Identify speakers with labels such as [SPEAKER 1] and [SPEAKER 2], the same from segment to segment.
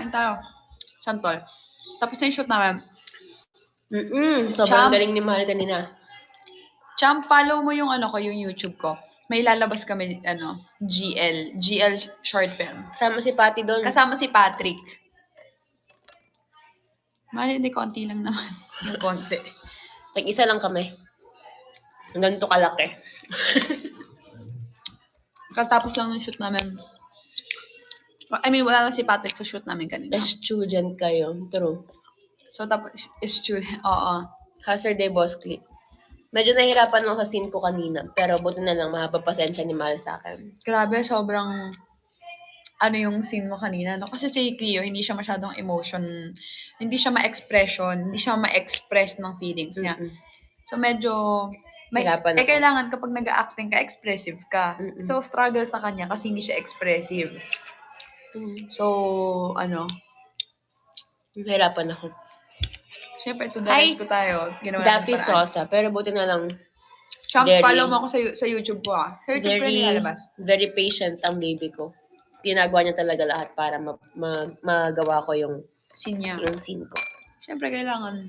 [SPEAKER 1] kain tayo. Santol. Tapos na yung shoot namin.
[SPEAKER 2] Sobrang
[SPEAKER 1] Champ.
[SPEAKER 2] galing ni Mahal kanina.
[SPEAKER 1] Champ, follow mo yung ano ko, yung YouTube ko. May lalabas kami, GL short film.
[SPEAKER 2] Kasama si Patty doon.
[SPEAKER 1] Kasama si Patrick. Mali, hindi, konti lang naman. Yung konti.
[SPEAKER 2] Tag-isa lang kami. Hanggang to kalaki.
[SPEAKER 1] Katapos lang ng shoot namin. I mean, wala lang si Patrick sa shoot namin kanina.
[SPEAKER 2] Student kayo. True.
[SPEAKER 1] So, tapos, student, oo.
[SPEAKER 2] Hazard Day Boss Clip. Medyo nahihirapan ako sa scene ko kanina. Pero buti na lang, mahaba pasensya ni Mahal sa akin.
[SPEAKER 1] Grabe, sobrang, yung scene mo kanina, no? Kasi si Cleo, hindi siya masyadong emotion, hindi siya ma-express ng feelings niya. So, medyo,
[SPEAKER 2] Hirapan ako.
[SPEAKER 1] kailangan kapag nag-acting ka, expressive ka. So, struggle sa kanya kasi hindi siya expressive. So,
[SPEAKER 2] Hirapan ako.
[SPEAKER 1] Siyempre, to the rescue tayo.
[SPEAKER 2] Daffy Sosa. Pero buti na lang,
[SPEAKER 1] Champ, follow mo ako sa YouTube ko, Sa YouTube ko yung nilalabas.
[SPEAKER 2] Very patient ang baby ko. Ginagawa niya talaga lahat para magawa ko yung
[SPEAKER 1] Scene niya.
[SPEAKER 2] Yung scene ko.
[SPEAKER 1] Siyempre, kailangan.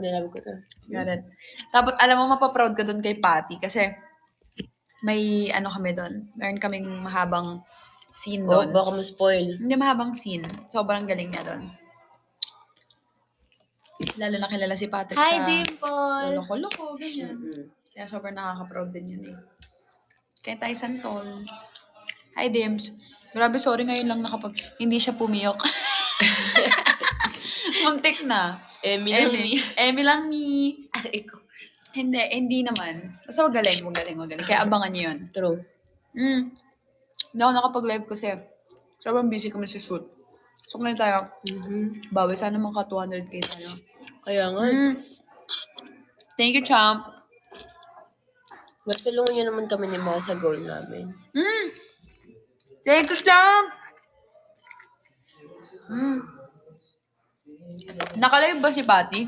[SPEAKER 2] Nilab ko to.
[SPEAKER 1] Got it. Tapos, alam mo, mapaproud ka doon kay Patty kasi may kami doon. Meron kaming mahabang scene doon.
[SPEAKER 2] Baka ma-spoil.
[SPEAKER 1] Hindi mahabang scene. Sobrang galing niya doon. Lalo na kilala si Patrick
[SPEAKER 2] Hi,
[SPEAKER 1] sa
[SPEAKER 2] Dimple!
[SPEAKER 1] loko-loko, ganyan. Kaya sobrang nakaka-proud din yun eh. Kaya tayo santol. Hi, Dims. Grabe, sorry ngayon lang hindi siya pumiyok. Muntik na. Emi lang ni. Hindi naman. Basta magaling. Kaya abangan niyo yun.
[SPEAKER 2] True.
[SPEAKER 1] Hindi ako nakapag-live kasi sobrang busy kami sa shoot. So, ngayon tayo, bawi sana maka 200k tayo.
[SPEAKER 2] Kaya nga.
[SPEAKER 1] Thank you, Champ.
[SPEAKER 2] Mas tulungan niyo naman kami ni Mahal sa goal namin.
[SPEAKER 1] Thank you, Champ. Nakalive ba si Patty?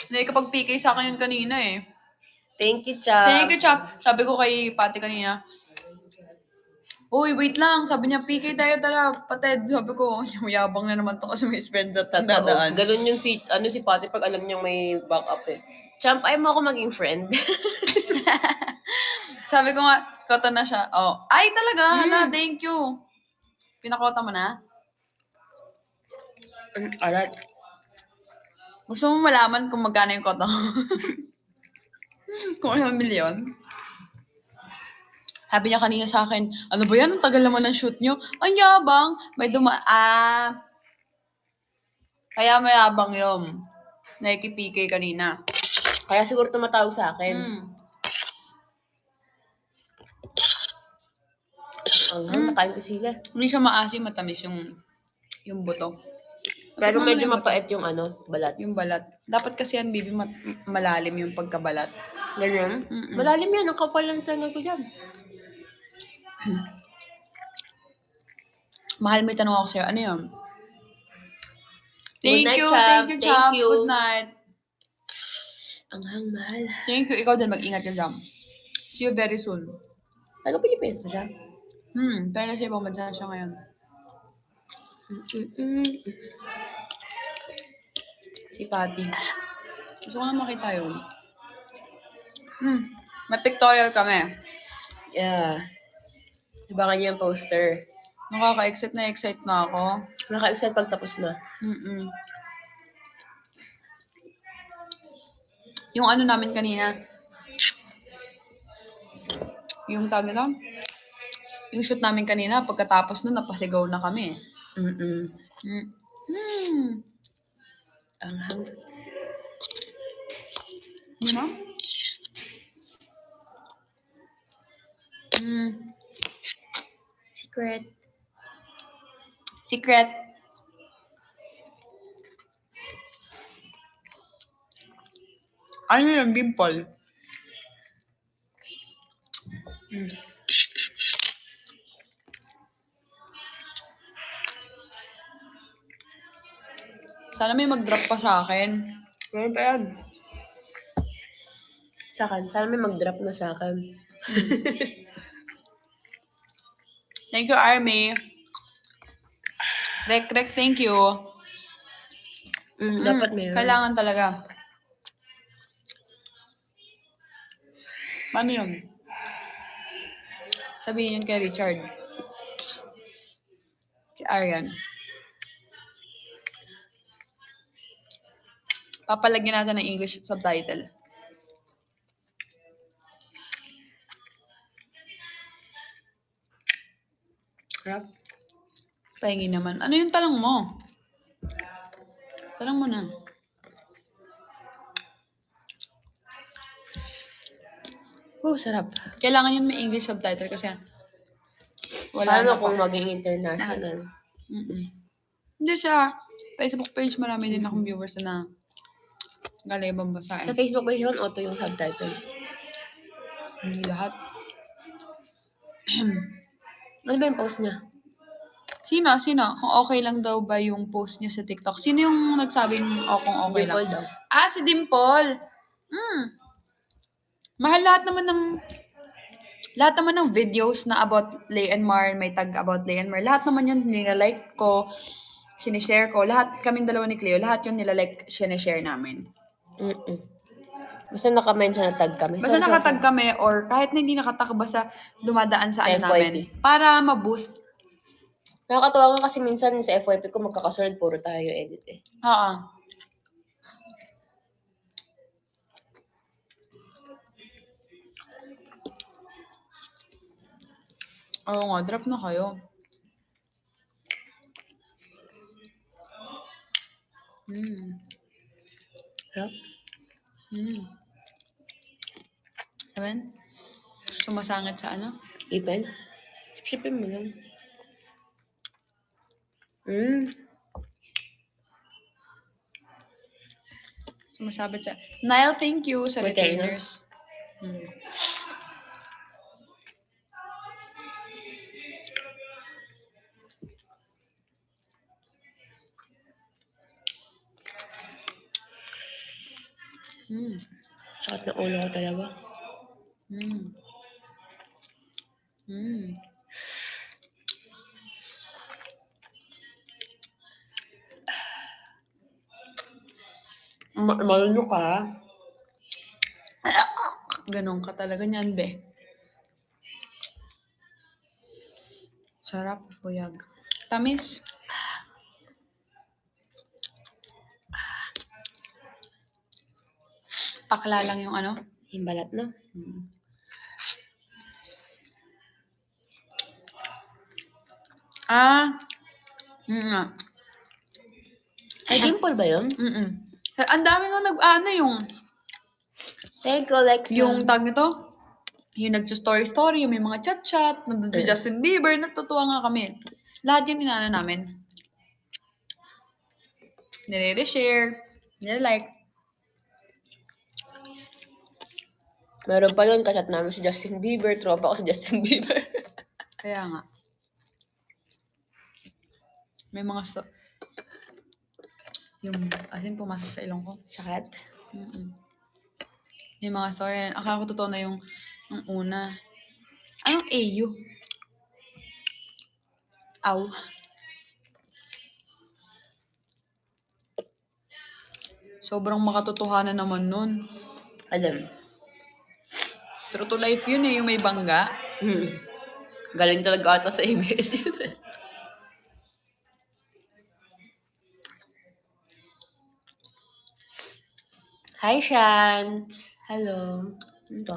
[SPEAKER 1] Nakikapag-PK sa akin yun kanina eh.
[SPEAKER 2] Thank you, Champ.
[SPEAKER 1] Thank you, Champ. Sabi ko kay Patty kanina, uy, wait lang. Sabi niya, PK tayo, tara, pated. Sabi ko, yabang na naman to kasi may spend at dadaan.
[SPEAKER 2] Ganun yung si Patty pag alam niyang may backup eh. Champ, ayaw mo ako maging friend.
[SPEAKER 1] Sabi ko nga, kota na siya. Oh. Ay, talaga. Hala, thank you. Pinakota mo na?
[SPEAKER 2] Alat.
[SPEAKER 1] Gusto mo malaman kung magkano yung kota ko? Kung ilang milyon? Sabi niya kanina sa akin, ano ba yan? Ang tagal naman ng shoot niyo. Ang yabang. May kaya mayabang yun. Nakikipikay kanina.
[SPEAKER 2] Kaya siguro tumatawag sa akin. Nakain ko sila.
[SPEAKER 1] Hindi siya maasim, matamis yung buto.
[SPEAKER 2] Pero medyo mapait yung balat.
[SPEAKER 1] Yung balat. Dapat kasi yan, baby, malalim yung pagkabalat.
[SPEAKER 2] Ganyan? Malalim yan. Ang kapal lang talaga ko dyan.
[SPEAKER 1] Mahal, may tanong ako sa'yo. Ano yun?
[SPEAKER 2] Good night, Chap.
[SPEAKER 1] Thank you, Chap.
[SPEAKER 2] Thank you.
[SPEAKER 1] Good night.
[SPEAKER 2] Ang mahal.
[SPEAKER 1] Thank you. Ikaw din, mag-ingat ka dyan. See you very soon.
[SPEAKER 2] Taga-Pilipinas ba siya?
[SPEAKER 1] Pero nasa ibang bansa siya ngayon. Si Patty. Gusto ko na makita yun. May pictorial kami.
[SPEAKER 2] Yeah. Abangan niyo yung poster.
[SPEAKER 1] Nakaka-excite na ako.
[SPEAKER 2] Nakaka-excite pag tapos na.
[SPEAKER 1] Yung namin kanina, yung tawag na, yung shoot namin kanina, pagkatapos nun, napasigaw na kami.
[SPEAKER 2] Ang hang.
[SPEAKER 1] Diba? Secret. Ano yung dimple? Sana may mag-drop pa sa akin.
[SPEAKER 2] Meron pa yan. Sa akin. Sana may mag-drop na sa akin.
[SPEAKER 1] Thank you, Army. Rek, thank you.
[SPEAKER 2] Dapat meron.
[SPEAKER 1] Kailangan talaga. Paano yun? Sabihin yun kay Richard. Kay Arian. Papalagyan natin ng English subtitle.
[SPEAKER 2] Sarap.
[SPEAKER 1] Pahingi naman. Ano yung tanong mo? Tanong mo na.
[SPEAKER 2] Sarap.
[SPEAKER 1] Kailangan yun may English subtitle kasi wala
[SPEAKER 2] Paano
[SPEAKER 1] na
[SPEAKER 2] kung
[SPEAKER 1] pa.
[SPEAKER 2] maging international?
[SPEAKER 1] Hindi siya. Facebook page, marami din akong viewers na galing ibang bansa.
[SPEAKER 2] Sa Facebook page yun, auto yung subtitle.
[SPEAKER 1] Hindi lahat.
[SPEAKER 2] Ano ba yung post niya?
[SPEAKER 1] Sino? Kung okay lang daw ba yung post niya sa TikTok? Sino yung nagsabing kung okay lang?
[SPEAKER 2] Dimple daw.
[SPEAKER 1] Si Dimple. Mahal lahat naman ng videos na about Lay and Mar, may tag about Lay and Mar. Lahat naman yun nilalike ko, sinishare ko. Lahat, kaming dalawa ni Cleo, lahat yun nilalike, sinishare namin.
[SPEAKER 2] Basta naka-mention na tag kami.
[SPEAKER 1] Basta nakatag kami or kahit na hindi nakatag, basta dumadaan sa ano
[SPEAKER 2] FYP.
[SPEAKER 1] namin. Para ma-boost.
[SPEAKER 2] Nakakatawa nga kasi minsan sa FYP ko magkakasunod, puro tayo edit eh.
[SPEAKER 1] Oo. Oo nga, drop na kayo.
[SPEAKER 2] Sarap.
[SPEAKER 1] Amen? Sumasangit sa ano?
[SPEAKER 2] Ipin? Sipsipin mo lang.
[SPEAKER 1] Sumasabit sa... Nile, thank you sa
[SPEAKER 2] Okay,
[SPEAKER 1] retainers.
[SPEAKER 2] Sakit na ulo ko talaga. Malunok ka.
[SPEAKER 1] Ganon ka talaga niyan, be. Sarap, buyag. Tamis. Pakla lang yung ano.
[SPEAKER 2] Yung balat na. Ay, Dimple ba yun?
[SPEAKER 1] Ang dami nga yung...
[SPEAKER 2] Thank you, Alexa.
[SPEAKER 1] Yung tag nito, yung nagsa-story, yung may mga chat-chat, nandun si Justin Bieber, natutuwa nga kami. Lahat yun inana namin. Nire-share, nire-like.
[SPEAKER 2] Meron pa yun, kachat namin si Justin Bieber, tropa ko si Justin Bieber.
[SPEAKER 1] Kaya nga. May mga yung asin pumasok sa ilong ko.
[SPEAKER 2] Sakit?
[SPEAKER 1] May mga story. Akala ko totoo na yung una. Anong AU? Aw. Sobrang makatotohanan naman nun.
[SPEAKER 2] Alam.
[SPEAKER 1] True to life yun yung may bangga.
[SPEAKER 2] Galing talaga ata sa ABS yun. Hi, Shant. Hello. Ito.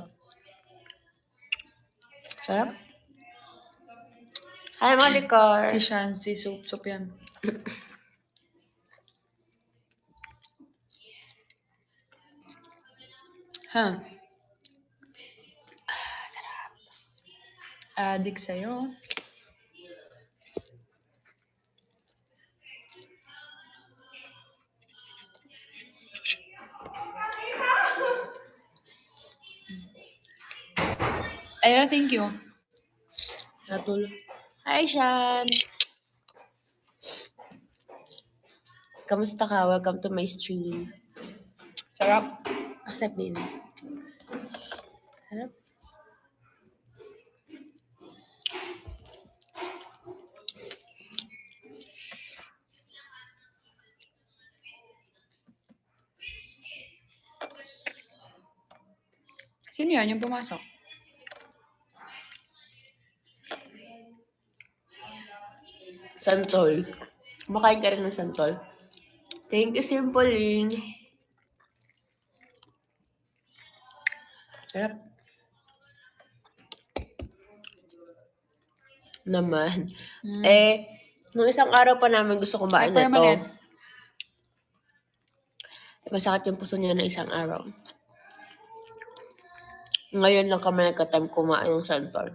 [SPEAKER 2] Sarap. Hi, Molicor.
[SPEAKER 1] Si Shan, si Soup yan.
[SPEAKER 2] Sarap.
[SPEAKER 1] Addict sa'yo. Ayun, thank you.
[SPEAKER 2] Natulog. Hi, Shant. Kamusta ka? Welcome to my stream.
[SPEAKER 1] Sarap.
[SPEAKER 2] Accept din. Sarap.
[SPEAKER 1] Sino yan yung pumasok?
[SPEAKER 2] Santol. Kumakain ka rin ng santol. Thank you, Simpoling. Sarap. Naman. Nung isang araw pa namin gusto kumain na ito.
[SPEAKER 1] permanent.
[SPEAKER 2] Masakit yung puso niya na isang araw. Ngayon lang kami nagka-time kumain ng santol.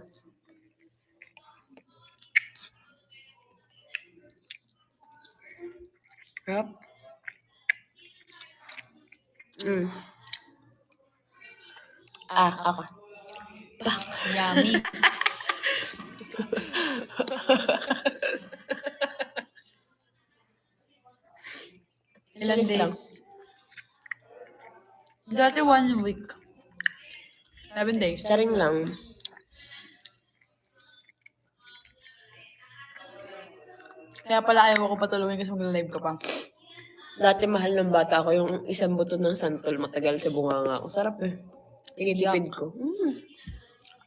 [SPEAKER 1] Sarap.
[SPEAKER 2] Ako.
[SPEAKER 1] Yummy. Ilan
[SPEAKER 2] Bilis lang.
[SPEAKER 1] days? Dati 1 week. 7 days.
[SPEAKER 2] Saring lang.
[SPEAKER 1] Kaya pala ayaw ko patulungin kasi mag-live ka pa.
[SPEAKER 2] Dati mahal ng bata ko yung isang buto ng santol. Matagal sa bunganga ko. Sarap eh. Tinitipid ko.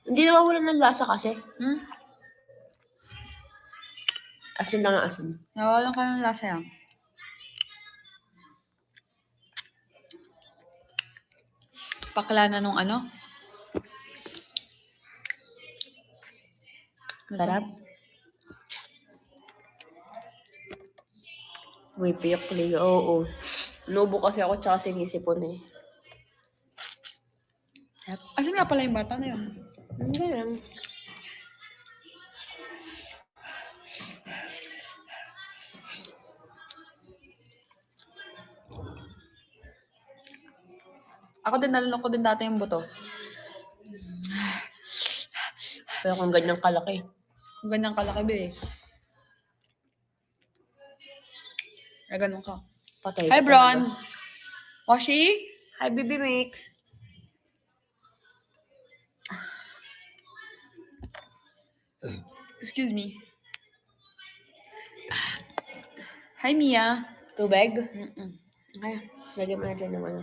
[SPEAKER 2] Hindi nawawalan ng lasa kasi. Asin lang ang asin.
[SPEAKER 1] Nawalan ka ng lasa yan. Pakla na nung ano?
[SPEAKER 2] Sarap. May piyok liyo. Oo. Nubo kasi ako tsaka sinisipon eh.
[SPEAKER 1] Asan nga pala yung bata na yun?
[SPEAKER 2] Hindi lang.
[SPEAKER 1] Ako din, nalunok ko din dati yung buto.
[SPEAKER 2] Pero kung ganyang kalaki.
[SPEAKER 1] Kung ganyan kalaki ba eh. Ay, ganun ka.
[SPEAKER 2] Patay.
[SPEAKER 1] Hi, Bronze! Washi?
[SPEAKER 2] Hi, Baby Mix.
[SPEAKER 1] Excuse me. Hi, Mia.
[SPEAKER 2] Tubig?
[SPEAKER 1] Mm-mm.
[SPEAKER 2] Okay. Lagyan mo na dyan yung ano.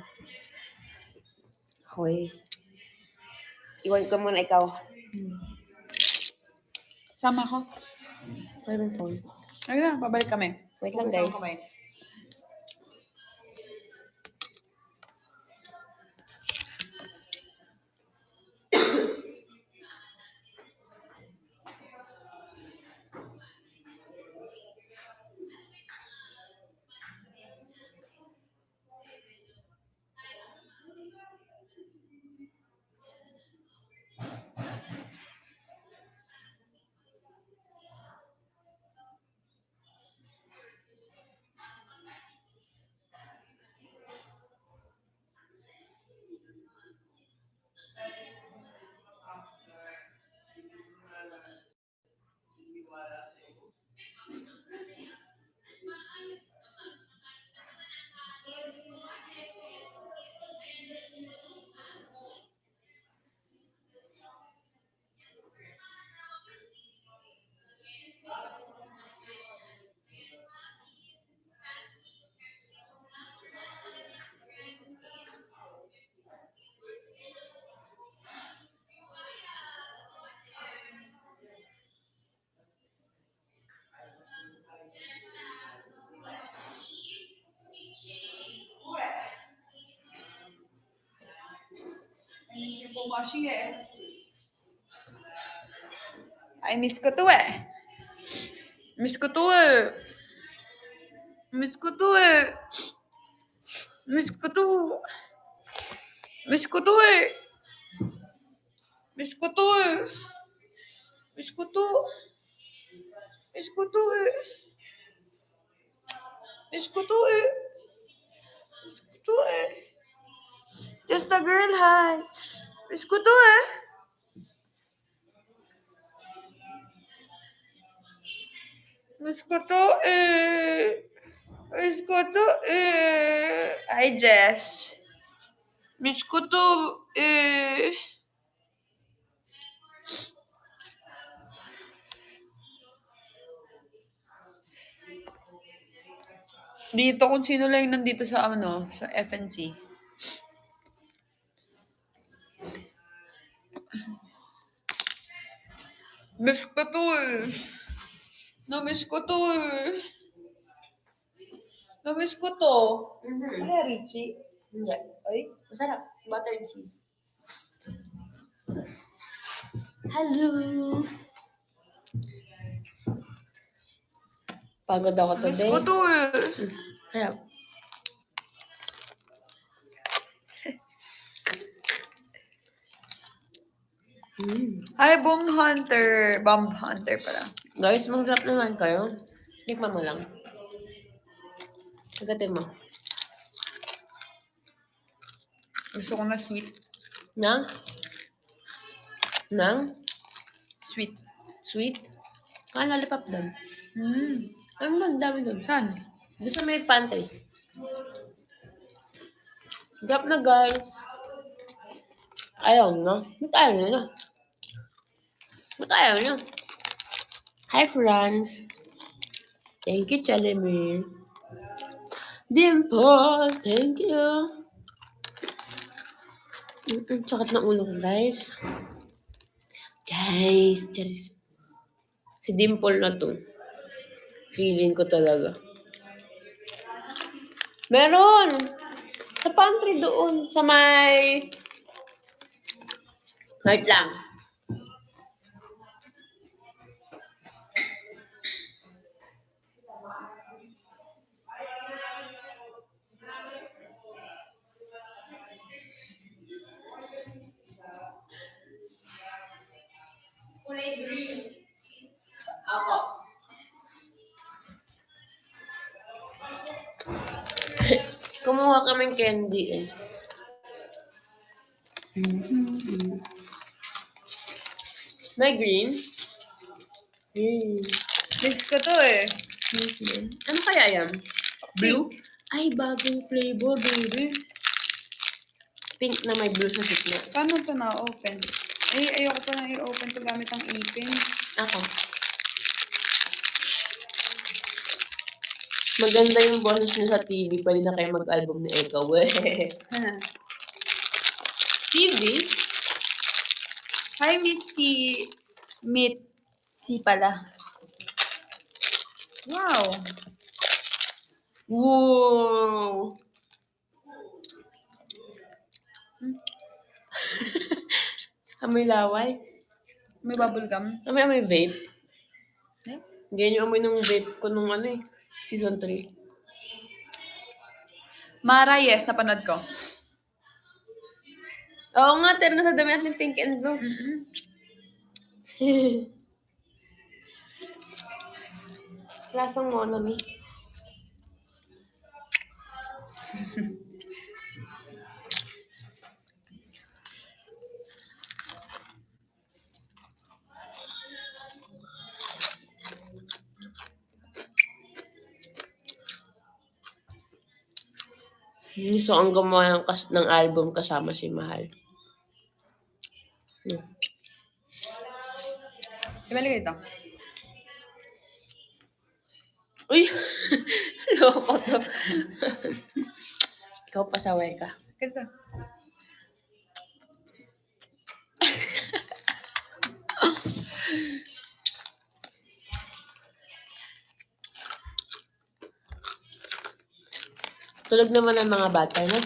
[SPEAKER 2] Hoy. Iwan ko muna ikaw.
[SPEAKER 1] Sama ko.
[SPEAKER 2] Wala yung phone.
[SPEAKER 1] Ayun na, babalik kami.
[SPEAKER 2] Wait lang,
[SPEAKER 1] Pupunta
[SPEAKER 2] guys.
[SPEAKER 1] kami. Miss yung pumashi eh. Ay, miss ko to eh. Miss ko to eh. Miss ko to eh. Miss ko to. Miss ko to eh. Miss ko to eh. Miss ko to. Miss ko to eh. Miss ko to eh. Miss ko to eh. Just a girl, hi. Miss ko to eh. Miss ko to eh. Miss ko to eh. Hi, Jess. Miss ko to eh. Dito kung sino lang yung nandito sa ano, sa FNC. Miss ko to eh. Na-miss ko to eh. Na-miss ko to.
[SPEAKER 2] Mhm.
[SPEAKER 1] Ano, Richie?
[SPEAKER 2] Hindi.
[SPEAKER 1] Ay,
[SPEAKER 2] Masarap. Butter and cheese. Hello! Pagod ako
[SPEAKER 1] miss
[SPEAKER 2] today.
[SPEAKER 1] ko to eh.
[SPEAKER 2] Harap.
[SPEAKER 1] Hi, Bomb Hunter. Bomb Hunter pala.
[SPEAKER 2] Guys, mag-drop naman kayo. Tikman mo lang. Agatin mo.
[SPEAKER 1] Gusto ko na sweet.
[SPEAKER 2] Nang? Nang?
[SPEAKER 1] Sweet.
[SPEAKER 2] Sweet? Ah, lollipop doon.
[SPEAKER 1] Mm.
[SPEAKER 2] Ano doon? Dami doon.
[SPEAKER 1] Saan?
[SPEAKER 2] Doon sa may pantry. Drop na, guys. Ayaw na. Ba't ayaw nyo na? Ba't ayaw nyo? Hi, friends. Thank you, Chalemy. Dimple, thank you. Sakit ng ulo ko, guys. Guys, charis. Si Dimple na to. Feeling ko talaga. Meron! Sa pantry doon. Sa may... Wait lang. Kulay green. Ako. Kumuha kaming candy eh. May green?
[SPEAKER 1] Miss ko to eh.
[SPEAKER 2] Ano kaya yan?
[SPEAKER 1] Blue?
[SPEAKER 2] Ay, bagong flavor, baby. Pink na may blue sa gitna.
[SPEAKER 1] Paano to na-open? Ay, ayoko pa lang i-open to gamit ang ipin.
[SPEAKER 2] Ako. Maganda yung boses niya sa TV. Pwede na kayo mag-album ni Eka. TV?
[SPEAKER 1] Hi, Missy. Meet si pala. Wow.
[SPEAKER 2] Wow! Amoy laway.
[SPEAKER 1] May bubble gum.
[SPEAKER 2] Amoy vape.
[SPEAKER 1] Eh?
[SPEAKER 2] Ganyan yung amoy ng vape ko nung season 3.
[SPEAKER 1] Mara, yes, napanood ko.
[SPEAKER 2] Oo nga, pero nasa dami natin pink and blue. Lasang monami. So, ang gumawa ng album kasama si Mahal.
[SPEAKER 1] Ibalagay ito.
[SPEAKER 2] Uy! Loko to. Ikaw pasaway ka.
[SPEAKER 1] Ito.
[SPEAKER 2] Tulog naman ang mga bata, no?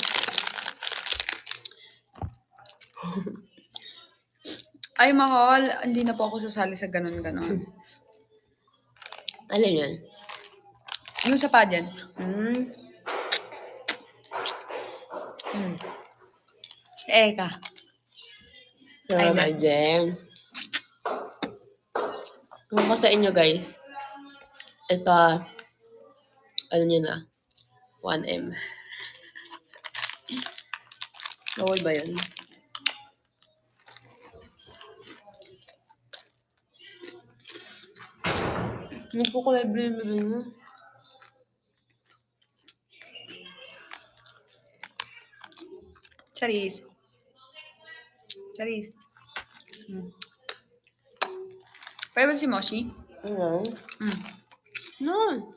[SPEAKER 1] Ay, mahal. Hindi na po ako sasali sa ganun-ganun.
[SPEAKER 2] Alin yan?
[SPEAKER 1] Yung sa pageant. Eka.
[SPEAKER 2] Salamat, Jen. Kung ko sa inyo, guys. Ito, ano nyo na? 1M. Bawal ba yun? Hindi po kulay blue mo.
[SPEAKER 1] Charis. Charis. Pwede ba si Moshi?
[SPEAKER 2] Ano? No.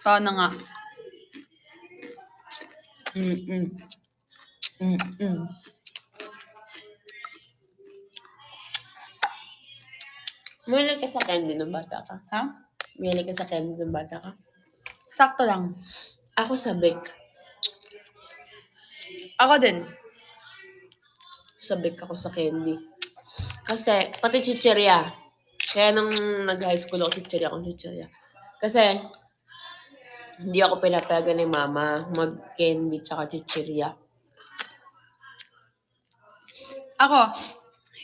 [SPEAKER 1] Sana nga.
[SPEAKER 2] Mahilig ka sa candy nung bata ka?
[SPEAKER 1] Ha?
[SPEAKER 2] Mahilig ka sa candy nung bata ka?
[SPEAKER 1] Sakto lang.
[SPEAKER 2] Ako sabik.
[SPEAKER 1] Ako din.
[SPEAKER 2] Sabik ako sa candy. Kasi, pati chichirya. Kaya nung nag-high school ako, chichirya. Kasi, hindi ako pinapayagan ni mama mag-candy tsaka chichirya.
[SPEAKER 1] Ako,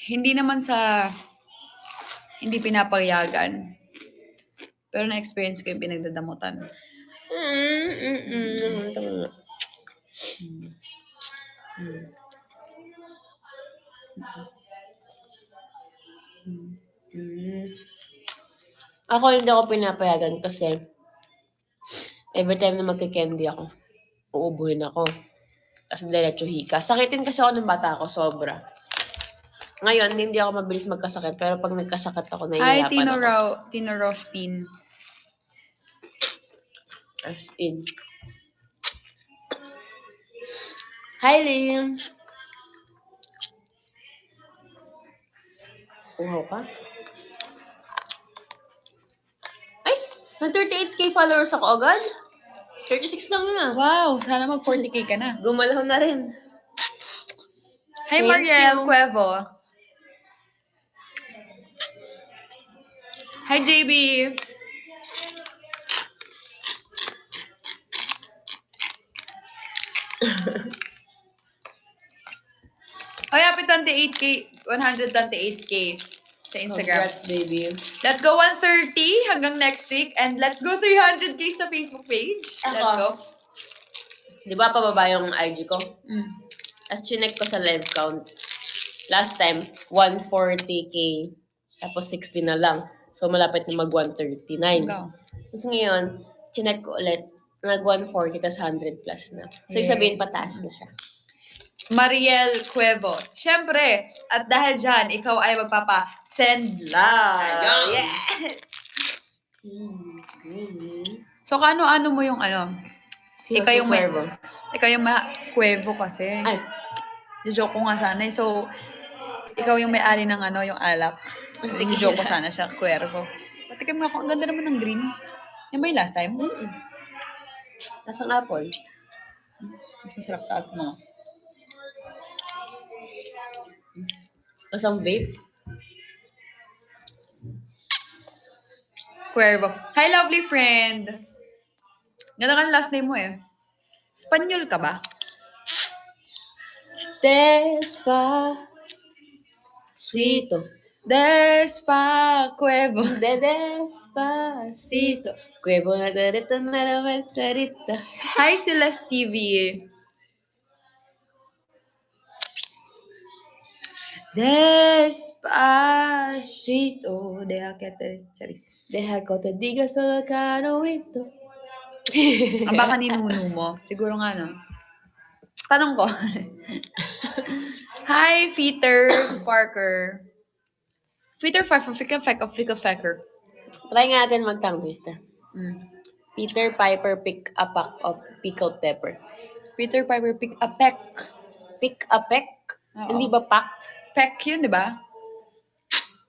[SPEAKER 1] hindi naman sa hindi pinapayagan. Pero na-experience ko yung pinagdadamutan.
[SPEAKER 2] Ako hindi ako pinapayagan kasi every time na magka-candy ako, uubuhin ako. Tapos diretso hika. Sakitin kasi ako ng bata ako, sobra. Ngayon, hindi ako mabilis magkasakit. Pero pag nagkasakit ako,
[SPEAKER 1] Hi,
[SPEAKER 2] nahihirapan ako.
[SPEAKER 1] Tino Rostin.
[SPEAKER 2] As in. Hi, Lim! Uhaw ka? Ay! Nag-38k followers ako agad? 36 lang na.
[SPEAKER 1] Wow, sana mag 40k ka na.
[SPEAKER 2] Gumalaw na rin.
[SPEAKER 1] Hi,
[SPEAKER 2] Thank
[SPEAKER 1] Mariel
[SPEAKER 2] you.
[SPEAKER 1] Cuevo. Hi, JB. Oh, happy 28k, 128k sa Instagram.
[SPEAKER 2] Congrats, baby.
[SPEAKER 1] Let's go 130 hanggang next week. And let's go 300k sa Facebook page. Let's
[SPEAKER 2] Ako.
[SPEAKER 1] go.
[SPEAKER 2] Di ba pababa yung IG ko?
[SPEAKER 1] Mm.
[SPEAKER 2] As chinek ko sa live count. Last time, 140k. Tapos 60 na lang. So, malapit na mag-139.
[SPEAKER 1] Go.
[SPEAKER 2] Tapos ngayon, chinek ko ulit. Nag-140, tapos 100 plus na. So,
[SPEAKER 1] Yeah.
[SPEAKER 2] sabihin, pataas na siya.
[SPEAKER 1] Mariel Cuevo. Siyempre, at dahil dyan, ikaw ay magpapa-send love.
[SPEAKER 2] Ayun.
[SPEAKER 1] Yes! So, ano mo yung ano?
[SPEAKER 2] Si
[SPEAKER 1] Ikaw yung may-
[SPEAKER 2] Cuervo.
[SPEAKER 1] Ikaw yung Cuevo kasi.
[SPEAKER 2] Ay,
[SPEAKER 1] Joke ko nga sana. So, ikaw yung may-ari ng ano, yung alak. Joke ko sana siya, Cuervo. Patikim nga ako. Ang ganda naman ng green. Yan ba yung last time?
[SPEAKER 2] Nasang apple.
[SPEAKER 1] Mas masarap sa atin mo.
[SPEAKER 2] Nasang vape.
[SPEAKER 1] Cuervo. Hi, lovely friend. Ganda ka ng last name mo eh. Espanyol ka ba?
[SPEAKER 2] Despacito.
[SPEAKER 1] Cuevo.
[SPEAKER 2] Despacito. Cuervo na darita na naman darita.
[SPEAKER 1] Hi, Celeste TV. Despacito. Deja que te... Charis.
[SPEAKER 2] Deja ko te diga solo caroito.
[SPEAKER 1] Ang baka ninuno mo. Siguro nga, no? Tanong ko. Hi, Peter Parker. Peter Parker, Ficker.
[SPEAKER 2] Try nga natin mag-tongue twister.
[SPEAKER 1] Mm.
[SPEAKER 2] Peter Piper pick a pack of pickled pepper.
[SPEAKER 1] Peter Piper pick a peck.
[SPEAKER 2] Pick a peck?
[SPEAKER 1] Oo.
[SPEAKER 2] Hindi ba packed?
[SPEAKER 1] Peck yun, di ba?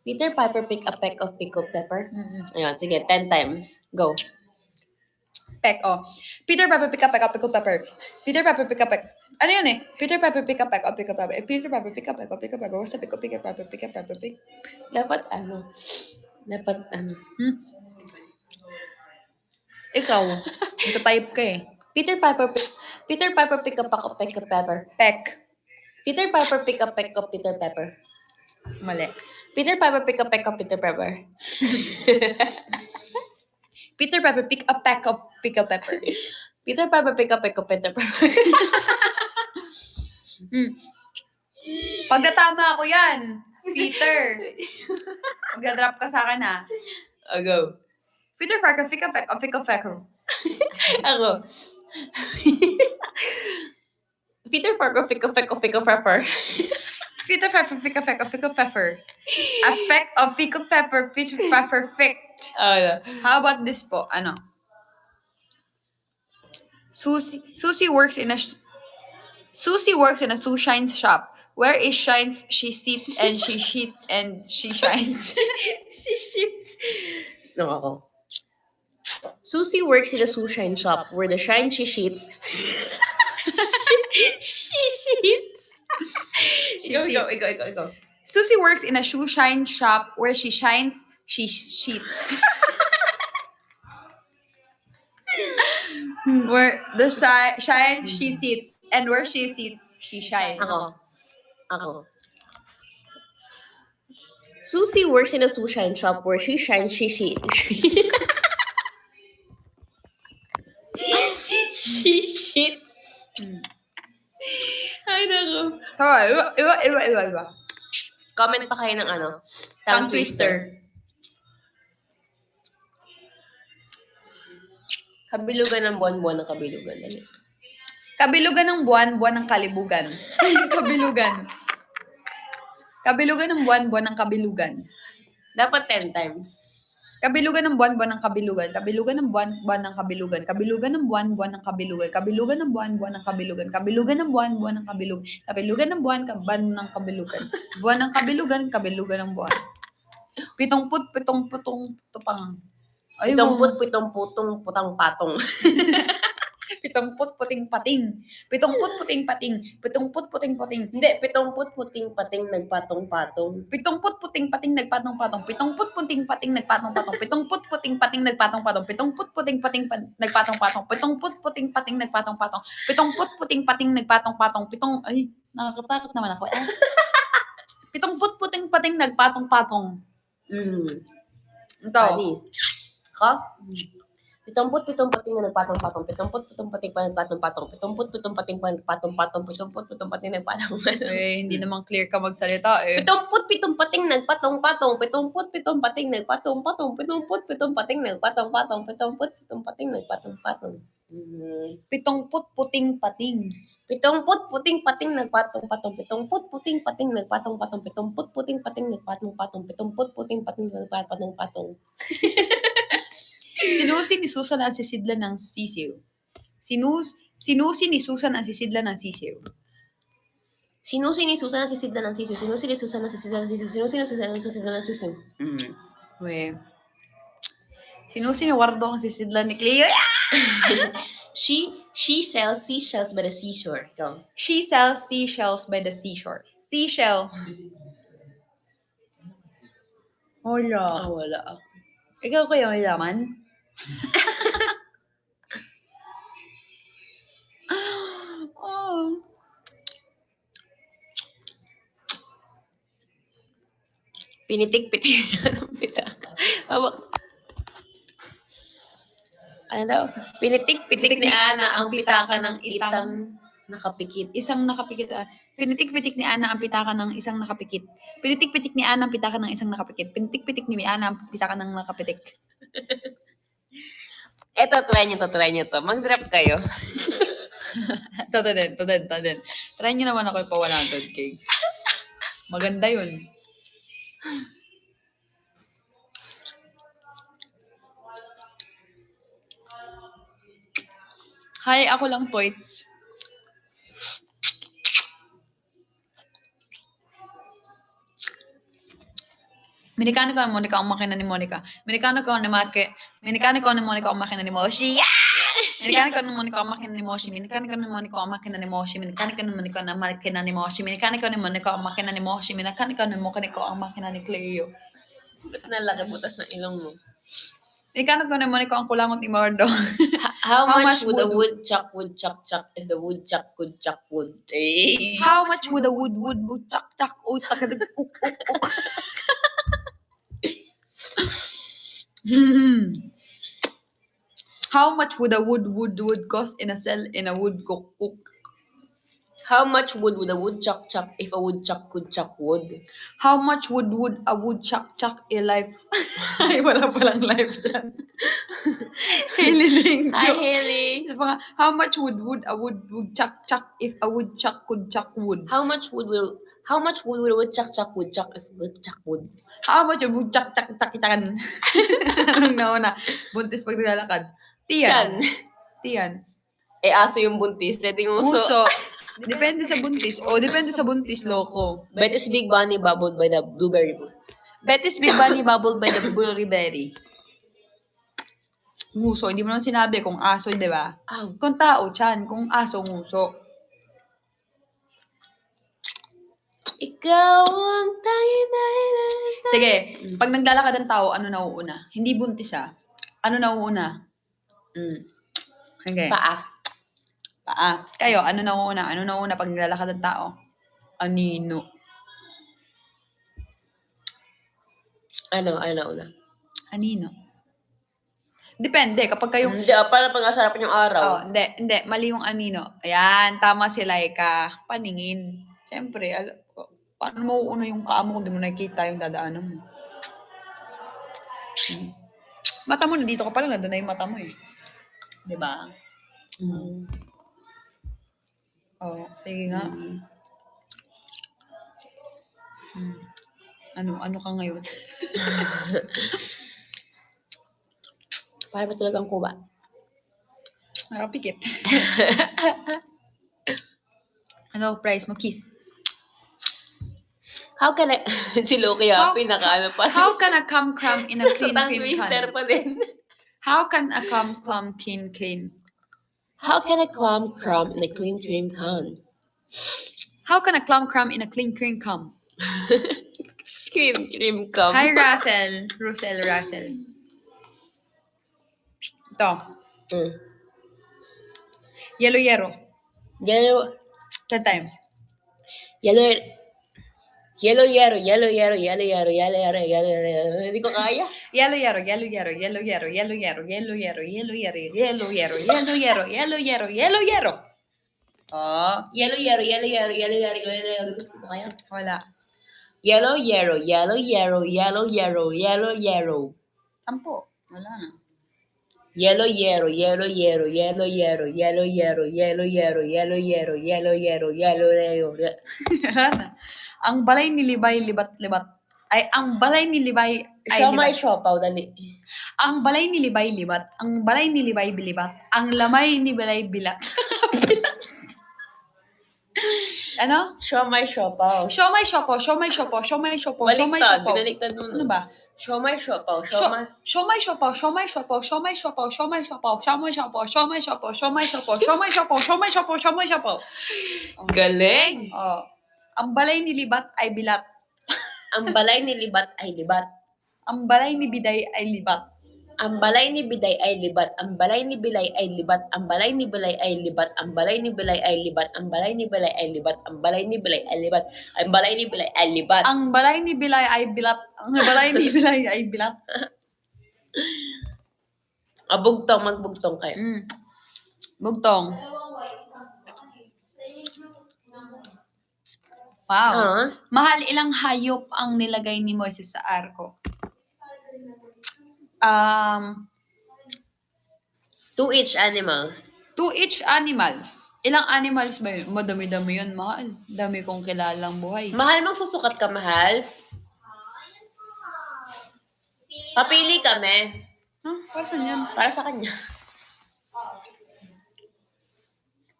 [SPEAKER 2] Peter Piper pick a peck of pickled pepper.
[SPEAKER 1] Mm-mm.
[SPEAKER 2] Ayun, sige, 10 times. Go.
[SPEAKER 1] Peck, oh. Peter Piper pick a peck of pickled pepper. Peter Piper pick a peck. Ano yun eh? Peter Piper pick a peck of pickled pepper. Peter Piper pick a peck of pickled pepper. What's the Peter Piper pick a pepper pick?
[SPEAKER 2] Dapat ano.
[SPEAKER 1] Ikaw. Nagta-type ka eh.
[SPEAKER 2] Peter Piper pick a pack of pickled pepper.
[SPEAKER 1] Peck.
[SPEAKER 2] Peter Piper pick a peck of Peter Pepper.
[SPEAKER 1] Mali.
[SPEAKER 2] Peter Piper pick a peck of Peter Pepper.
[SPEAKER 1] Peter Piper pick a peck of pickled pepper.
[SPEAKER 2] Peter Piper pick a peck of Peter Pepper.
[SPEAKER 1] Pag natama ako yan, Peter. Magdadrop ka sa akin ha.
[SPEAKER 2] Go.
[SPEAKER 1] Peter Parker pick a peck of pickled pepper.
[SPEAKER 2] Ako. Peter Parker pick a peck of pickled pepper.
[SPEAKER 1] Peter Pepper pick a peck of pickled pepper. A peck of pickled pepper, Peter Pepper picked. How about this po? Ano? Susie works in a shoe shine shop. Where is shines? She sits and she shits and she shines.
[SPEAKER 2] She shits. No, ako. Susie works in a shoe shine shop where the shine she shits. She shits. Ikaw.
[SPEAKER 1] Susie works in a shoe shine shop where she shines. She shits. Where the shine she sits and where she sits she shines.
[SPEAKER 2] Ako. Susie works in a shoe shine shop where she shines, she shits. She shits. Ay, naku.
[SPEAKER 1] Iba.
[SPEAKER 2] Comment pa kayo ng tongue twister. Kabilugan ng buwan-buwan ng kabilugan. Dali.
[SPEAKER 1] Kabilugan ng buwan ng kalibugan. Kabilugan. Kabilugan ng buwan ng kabilugan.
[SPEAKER 2] Dapat 10 times.
[SPEAKER 1] Kabilugan ng buwan ng kabilugan. Kabilugan ng buwan ng kabilugan. Kabilugan ng buwan ng kabilugan. Kabilugan ng buwan ng kabilugan. Kabilugan ng buwan ng kabilugan. Kabilugan ng buwan ng kabilugan. Buwan ng kabilugan, kabilugan ng buwan. 70 tupang. Ay,
[SPEAKER 2] Pitong putang patong.
[SPEAKER 1] 70 puting pating. 70 puting pating. 70 puting pating.
[SPEAKER 2] Hindi, 70 puting pating nagpatong-patong.
[SPEAKER 1] 70 puting pating nagpatong-patong. 70 puting pating nagpatong-patong. 70 puting pating nagpatong-patong. 70 puting pating nagpatong-patong. 70 puting pating nagpatong-patong. 70 puting pating nagpatong-patong. Ay, nakakatakot naman ako. 70 puting pating nagpatong-patong. Ito.
[SPEAKER 2] Anis. Ka? 70 pating na nagpatong-patong. 70 pating pa nagpatong-patong. 70 pating pa nagpatong-patong. 70 pating nagpatong-patong.
[SPEAKER 1] Hindi naman clear ka magsalita
[SPEAKER 2] 70 pating nagpatong-patong. 70 pating nagpatong-patong. 70 pating nagpatong-patong. 70 pating nagpatong-patong.
[SPEAKER 1] 70 puting pating.
[SPEAKER 2] 70 puting pating nagpatong-patong. 70 puting pating nagpatong-patong. 70 puting pating nagpatong-patong. 70 puting pating nagpatong-patong.
[SPEAKER 1] Sinusi ni Susan ang sisidlan ng sisiw. Sinusi ni Susan ang sisidlan ng sisiw.
[SPEAKER 2] Sinusi ni Susan ang sisidlan ng sisiw. Sinusi ni Susan ang sisidlan ng sisiw. Sinusi ni Susan ang sisidlan ng sisiw.
[SPEAKER 1] Sinusi ni Wardo ang sisidlan ni Cleo.
[SPEAKER 2] She sells seashells by the seashore. Go.
[SPEAKER 1] She sells seashells by the seashore. Seashell. Wala.
[SPEAKER 2] Wala.
[SPEAKER 1] Ikaw kayo may laman?
[SPEAKER 2] Pinitik-pitik ng pitaka. Ano daw? Pinitik-pitik ni Ana ang pitaka ng itang nakapikit.
[SPEAKER 1] Isang nakapikit. Pinitik-pitik ni Ana ang pitaka ng isang nakapikit. Pinitik-pitik ni Ana ang pitaka ng isang nakapikit. Pinitik-pitik ni Ana ang pitaka ng nakapitik.
[SPEAKER 2] Eto, try nyo to. Mag-drop kayo.
[SPEAKER 1] To din. Try nyo naman ako pa 100K. Maganda yun. Hi, ako lang, Toits. Minikano ko ang Monica ang makina ni Monica. Minikano ko ni Monica ang makina ni Moshi. Minikano ko ni Monica ang makina ni Moshi. Minikano ko ni Monica ang makina ni Moshi. Minikano ko ni Monica ang makina ni Moshi. Minikano ko ni Monica ang makina ni Moshi. Minikano ko ni Monica ang makina ni Cleo.
[SPEAKER 2] Ba't nalaki butas ng ilong mo?
[SPEAKER 1] Minikano ko ni Monica ang kulangot ni Mardo.
[SPEAKER 2] How much would the woodchuck if the woodchuck could chuck wood? Hey.
[SPEAKER 1] How much would the wood chuck takadag uk. How much would a wood cost in a cell in a wood cook?
[SPEAKER 2] How much wood would a woodchuck chuck if a woodchuck could chuck wood?
[SPEAKER 1] How much would a woodchuck chuck a life? Ay, wala palang life dyan. Hailey, thank
[SPEAKER 2] Hi,
[SPEAKER 1] you.
[SPEAKER 2] Haley.
[SPEAKER 1] How much would a woodchuck chuck if a woodchuck could chuck wood?
[SPEAKER 2] How much wood would a woodchuck chuck woodchuck if a woodchuck would?
[SPEAKER 1] How much a woodchuck chuck chuck? Anong nauna? Buntis pag naglalakad.
[SPEAKER 2] Tiyan.
[SPEAKER 1] Tiyan.
[SPEAKER 2] Aso yung buntis. Setting
[SPEAKER 1] Uso. Depende sa buntis. Depende sa buntis, loko.
[SPEAKER 2] Betty's big bunny bubbled by the blueberry bush.
[SPEAKER 1] Betty's big bunny bubbled by the blueberry. Nguso. Hindi mo naman sinabi kung aso, di ba? Kung tao, tiyan. Kung aso, nguso.
[SPEAKER 2] Ikaw ang
[SPEAKER 1] Sige. Pag naglalakad ang tao, ano nauuna? Hindi buntis Ano nauuna? Okay.
[SPEAKER 2] Paa.
[SPEAKER 1] Kayo, ano nauuna? Ano nauuna pag naglalakad ang tao? Anino.
[SPEAKER 2] Ano una?
[SPEAKER 1] Anino. Depende. Kapag kayong...
[SPEAKER 2] Hindi, para pag-asarapan yung araw.
[SPEAKER 1] Hindi. Mali yung anino. Ayan, tama si Laika. Paningin. Siyempre, paano mauuna yung paa mo kung di mo nakikita yung dadaanan mo? Mata mo, nandito ka pa lang, nandun na yung mata mo eh. Diba? Sige nga. Ano ka ngayon?
[SPEAKER 2] Para ba talagang kuba?
[SPEAKER 1] Nakapikit. Ano price mo? Kiss.
[SPEAKER 2] How can I... si Loki pinaka-ano pa.
[SPEAKER 1] How can a cum crumb in a clean
[SPEAKER 2] twister pa din.
[SPEAKER 1] How can a cum clump clean?
[SPEAKER 2] How can a clump crumb in a clean cream can?
[SPEAKER 1] How can a clump crumb in a clean cream cum?
[SPEAKER 2] Cream cum.
[SPEAKER 1] Hi, Russell. Ito. Yellow. 10 times.
[SPEAKER 2] Yellow. Hindi ko kaya.
[SPEAKER 1] Yellow. Oh.
[SPEAKER 2] Yellow. Kaya?
[SPEAKER 1] Wala.
[SPEAKER 2] Yellow.
[SPEAKER 1] Ampo. Wala na.
[SPEAKER 2] Yellow.
[SPEAKER 1] Wala na. Ang balay ni Libay libat-libat. Ang balay ni Libay ay
[SPEAKER 2] Siomay
[SPEAKER 1] libat.
[SPEAKER 2] siopaw, dali.
[SPEAKER 1] Ang balay ni Libay libat. Ang balay ni Libay bilibat. Ang lamay ni Balay bilat. Ano?
[SPEAKER 2] Siomay siopaw.
[SPEAKER 1] Siomay siopaw.
[SPEAKER 2] Baliktad, binaliktad mo.
[SPEAKER 1] Ano ba?
[SPEAKER 2] Siomay siopaw. Galing!
[SPEAKER 1] Ang balay ni Libat ay bilat.
[SPEAKER 2] Ang balay ni libat ay libat.
[SPEAKER 1] Ang balay ni Biday ay libat.
[SPEAKER 2] Ang balay ni biday ay libat. Ang balay ni bilay ay libat. Ang balay ni bilay ay libat. Ang balay ni bilay ay libat. Ang balay ni bilay ay libat. Ang balay ni bilay ay libat. Ang balay ni bilay ay libat.
[SPEAKER 1] Ang balay ni Bilay ay bilat. Ang balay ni Bilay ay bilat.
[SPEAKER 2] Magbugtong kayo.
[SPEAKER 1] Bugtong. Wow. Mahal, ilang hayop ang nilagay ni Moises sa arko?
[SPEAKER 2] 2 each animals.
[SPEAKER 1] 2 each animals. Ilang animals ba yun? Madami-dami yun, mahal. Dami kong kilalang buhay.
[SPEAKER 2] Mahal, magsusukat ka, mahal? Papili kami.
[SPEAKER 1] Para saan yan?
[SPEAKER 2] Para sa kanya.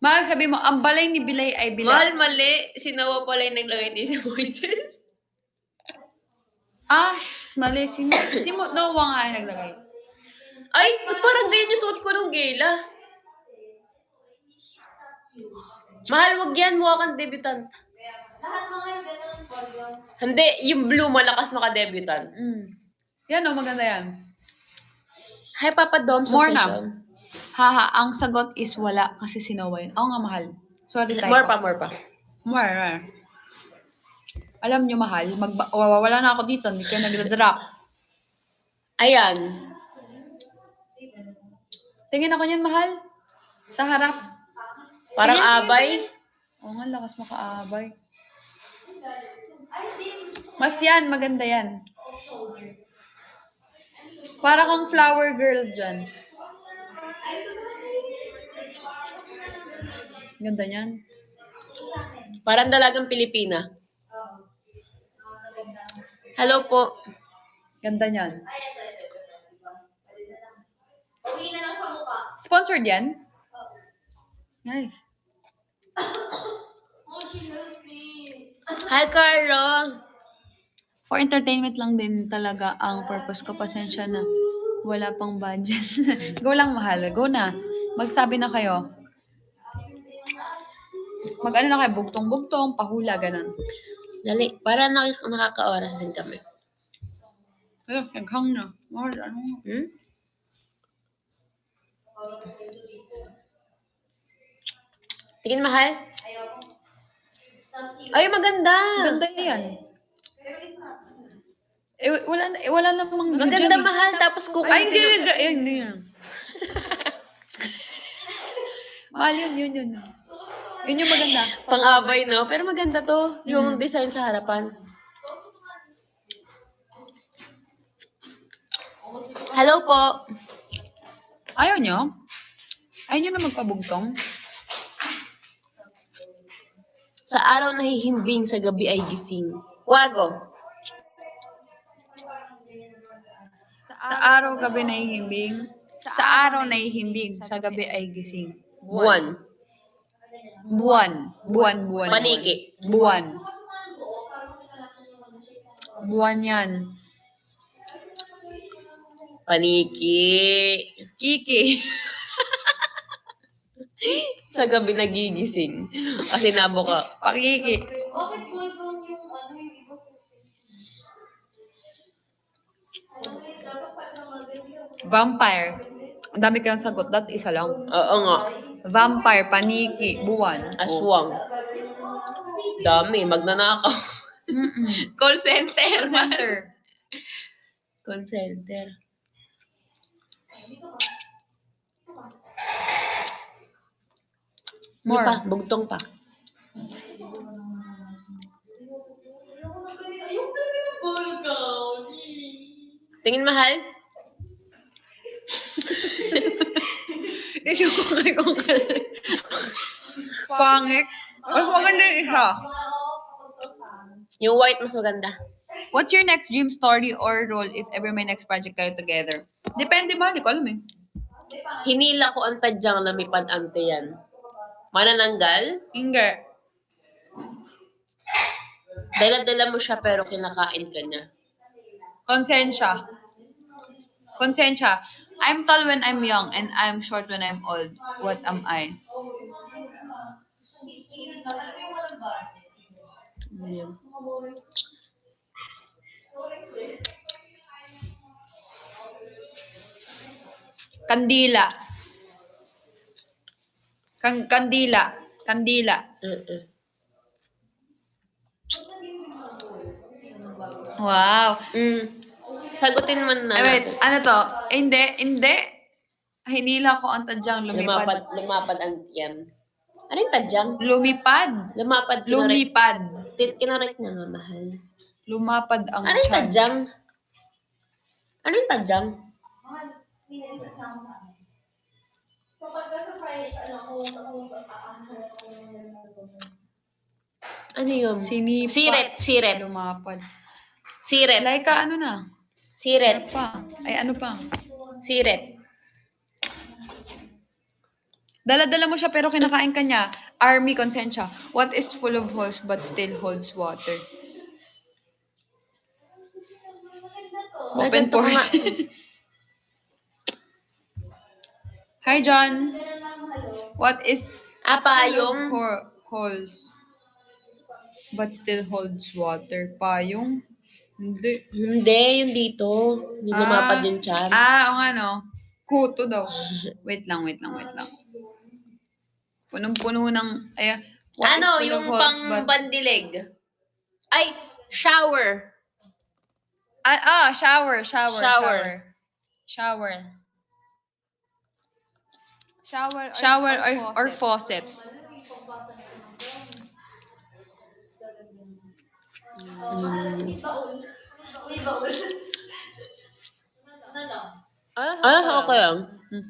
[SPEAKER 1] Mahal, sabi mo, ang balay ni Bilay ay bilat.
[SPEAKER 2] Mahal, mali. Si Noah pala yung naglagay din si Moises.
[SPEAKER 1] Mali. Si Noah nga yung naglagay.
[SPEAKER 2] Ay, parang ganyan yung suot ko nung gala. Mahal, wag yan. Mukha kang debutant. Hindi, yung blue malakas maka-debutant.
[SPEAKER 1] Yan maganda yan.
[SPEAKER 2] Hi, Papa Dom.
[SPEAKER 1] More na. Haha, ang sagot is wala kasi si Noah yun. Oo nga, mahal. Sorry, tayo.
[SPEAKER 2] More pa.
[SPEAKER 1] More. Alam nyo, mahal, wala na ako dito. Hindi kayo nagda-drop.
[SPEAKER 2] Ayan.
[SPEAKER 1] Tingin ako niyan, mahal. Sa harap.
[SPEAKER 2] Parang
[SPEAKER 1] Tingin.
[SPEAKER 2] abay.
[SPEAKER 1] Oo nga, lakas makaabay. Mas yan, maganda yan. Para kang flower girl dyan. Ganda niyan.
[SPEAKER 2] Parang dalagang Pilipina. Hello po.
[SPEAKER 1] Ganda niyan. Sponsored yan? Ay.
[SPEAKER 2] Hi, Carlo.
[SPEAKER 1] For entertainment lang din talaga ang purpose ko. Pasensya na. Wala pang budget. Go lang, mahal. Go na. Magsabi na kayo. Mag-ano na kayo, bugtong-bugtong, pahula, ganun.
[SPEAKER 2] Dali, para nakaka-oras din kami.
[SPEAKER 1] Ayun, naghang na. Mahal, ano?
[SPEAKER 2] Hmm? Tingin, mahal? Ay, maganda.
[SPEAKER 1] Ganda yan. Wala namang
[SPEAKER 2] Maganda,
[SPEAKER 1] dyan,
[SPEAKER 2] mahal. Tapos cookie.
[SPEAKER 1] Ay, hindi yan. Mahal yun. Yun yung maganda.
[SPEAKER 2] Pang-abay, no? Pero maganda to. Yung design sa harapan. Hello po.
[SPEAKER 1] Ayaw nyo? Ayaw nyo na magpabugtong?
[SPEAKER 2] Sa araw nahihimbing, sa gabi ay gising. Kwago.
[SPEAKER 1] Sa araw gabi nahihimbing. Sa araw nahihimbing. Sa gabi ay gising.
[SPEAKER 2] Buwan.
[SPEAKER 1] Buwan.
[SPEAKER 2] Paniki.
[SPEAKER 1] Buwan. Buwan yan.
[SPEAKER 2] Paniki.
[SPEAKER 1] Kiki.
[SPEAKER 2] Sa gabi nagigising. Kasi nabuka.
[SPEAKER 1] Pakiki. Vampire. Ang dami kayong sagot. That isa lang.
[SPEAKER 2] Oo nga.
[SPEAKER 1] Vampire, paniki, buwan.
[SPEAKER 2] Aswang. Dami. Magnanakaw. Call center.
[SPEAKER 1] Center.
[SPEAKER 2] Call center.
[SPEAKER 1] More.
[SPEAKER 2] Pa, bugtong pa. Tingin, mahal?
[SPEAKER 1] Ito ko kung pangit. Mas maganda yung isa.
[SPEAKER 2] Yung white mas maganda.
[SPEAKER 1] What's your next dream story or role if ever may next project kayo together? Depende ba? Hindi ko alam eh.
[SPEAKER 2] Hinila ko ang tadyang lumipad ante yan. Manananggal?
[SPEAKER 1] Hindi.
[SPEAKER 2] Dala-dala mo siya pero kinakain ka niya.
[SPEAKER 1] Konsensya. I'm tall when I'm young and I'm short when I'm old. What am I?
[SPEAKER 2] Yun.
[SPEAKER 1] Kandila. Kandila. Wow.
[SPEAKER 2] Sagutin mo na.
[SPEAKER 1] Ay, wait,
[SPEAKER 2] natin.
[SPEAKER 1] ano to? Hindi. Hinila ko ang tadyang lumipad.
[SPEAKER 2] Lumapad ang tiyan. Ano yung tadyang?
[SPEAKER 1] Lumipad.
[SPEAKER 2] Lumapad.
[SPEAKER 1] Lumipad.
[SPEAKER 2] Kinarek na nga, mahal.
[SPEAKER 1] Lumapad ang
[SPEAKER 2] Ano yung
[SPEAKER 1] tiyan.
[SPEAKER 2] tadyang? Ano yung tadyang? Ano yun?
[SPEAKER 1] Sinipa.
[SPEAKER 2] Siret.
[SPEAKER 1] Lumapad.
[SPEAKER 2] Siret.
[SPEAKER 1] Laika, ano na?
[SPEAKER 2] Siret.
[SPEAKER 1] Ano pa? Ay, ano pa?
[SPEAKER 2] Siret.
[SPEAKER 1] Dala-dala mo siya pero kinakain ka niya. Army Konsensya. What is full of holes but still holds water? Open
[SPEAKER 2] Ganito ko
[SPEAKER 1] pores.
[SPEAKER 2] nga.
[SPEAKER 1] Hi, John. What is
[SPEAKER 2] Payong.
[SPEAKER 1] holes but still holds water? Payong? Hindi.
[SPEAKER 2] Hindi, yung dito. Yung lumapad yung tiyan.
[SPEAKER 1] Oo nga no. Kuto daw. Wait lang. Punong-puno ng... what
[SPEAKER 2] Ano,
[SPEAKER 1] is full
[SPEAKER 2] yung
[SPEAKER 1] of holes
[SPEAKER 2] pang
[SPEAKER 1] but-
[SPEAKER 2] bandilig? Ay, shower.
[SPEAKER 1] Shower. Shower or faucet.
[SPEAKER 2] Okay lang.
[SPEAKER 1] Hmm.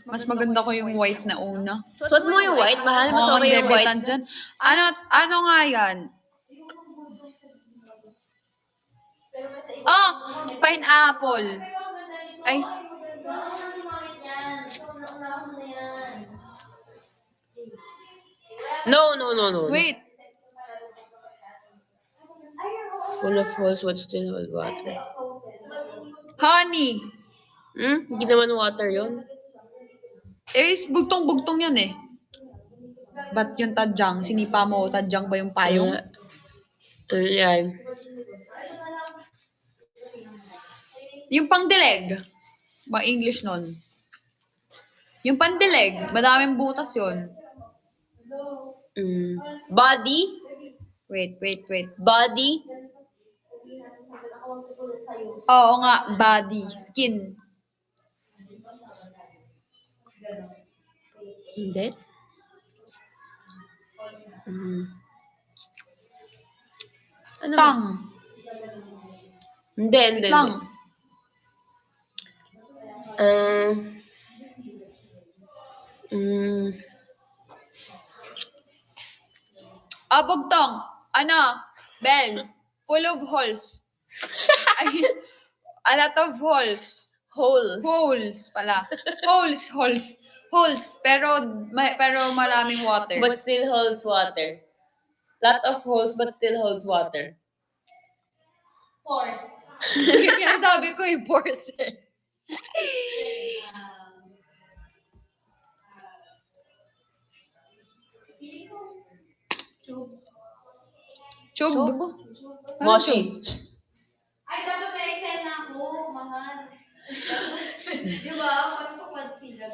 [SPEAKER 1] Mas maganda ko yung white na una.
[SPEAKER 2] Suot mo yung white, mahal. Mas
[SPEAKER 1] Mukhang
[SPEAKER 2] okay yung white.
[SPEAKER 1] debutant dyan. Ano nga yan? Oh! Pineapple. Ay,
[SPEAKER 2] No.
[SPEAKER 1] wait.
[SPEAKER 2] Full of holes, but still hold water.
[SPEAKER 1] Honey.
[SPEAKER 2] Hindi naman water yun.
[SPEAKER 1] Eh, bugtong-bugtong yan eh. Ba't yung tadyang? Sinipa mo, tadyang ba yung payong?
[SPEAKER 2] Ayan.
[SPEAKER 1] Yung pangdileg. Ba English nun? Yung pandileg, madaming butas yun.
[SPEAKER 2] Body.
[SPEAKER 1] Wait.
[SPEAKER 2] Body.
[SPEAKER 1] Oo nga, body, skin.
[SPEAKER 2] Hindi. Ano ba?
[SPEAKER 1] Tongue.
[SPEAKER 2] Hindi.
[SPEAKER 1] Lang. Bugtong. Ano? Bell. Full of holes. Ay, a lot of holes.
[SPEAKER 2] Holes.
[SPEAKER 1] Holes pala. Holes. Pero maraming water.
[SPEAKER 2] But still holds water. Lot of holes, but still holds water.
[SPEAKER 3] Force.
[SPEAKER 1] Kaya sabi ko yung pores eh. Chub.
[SPEAKER 2] Moshi.
[SPEAKER 3] Ay, dapat may Excel na ako, mahal. Di ba? Pagpapad sila.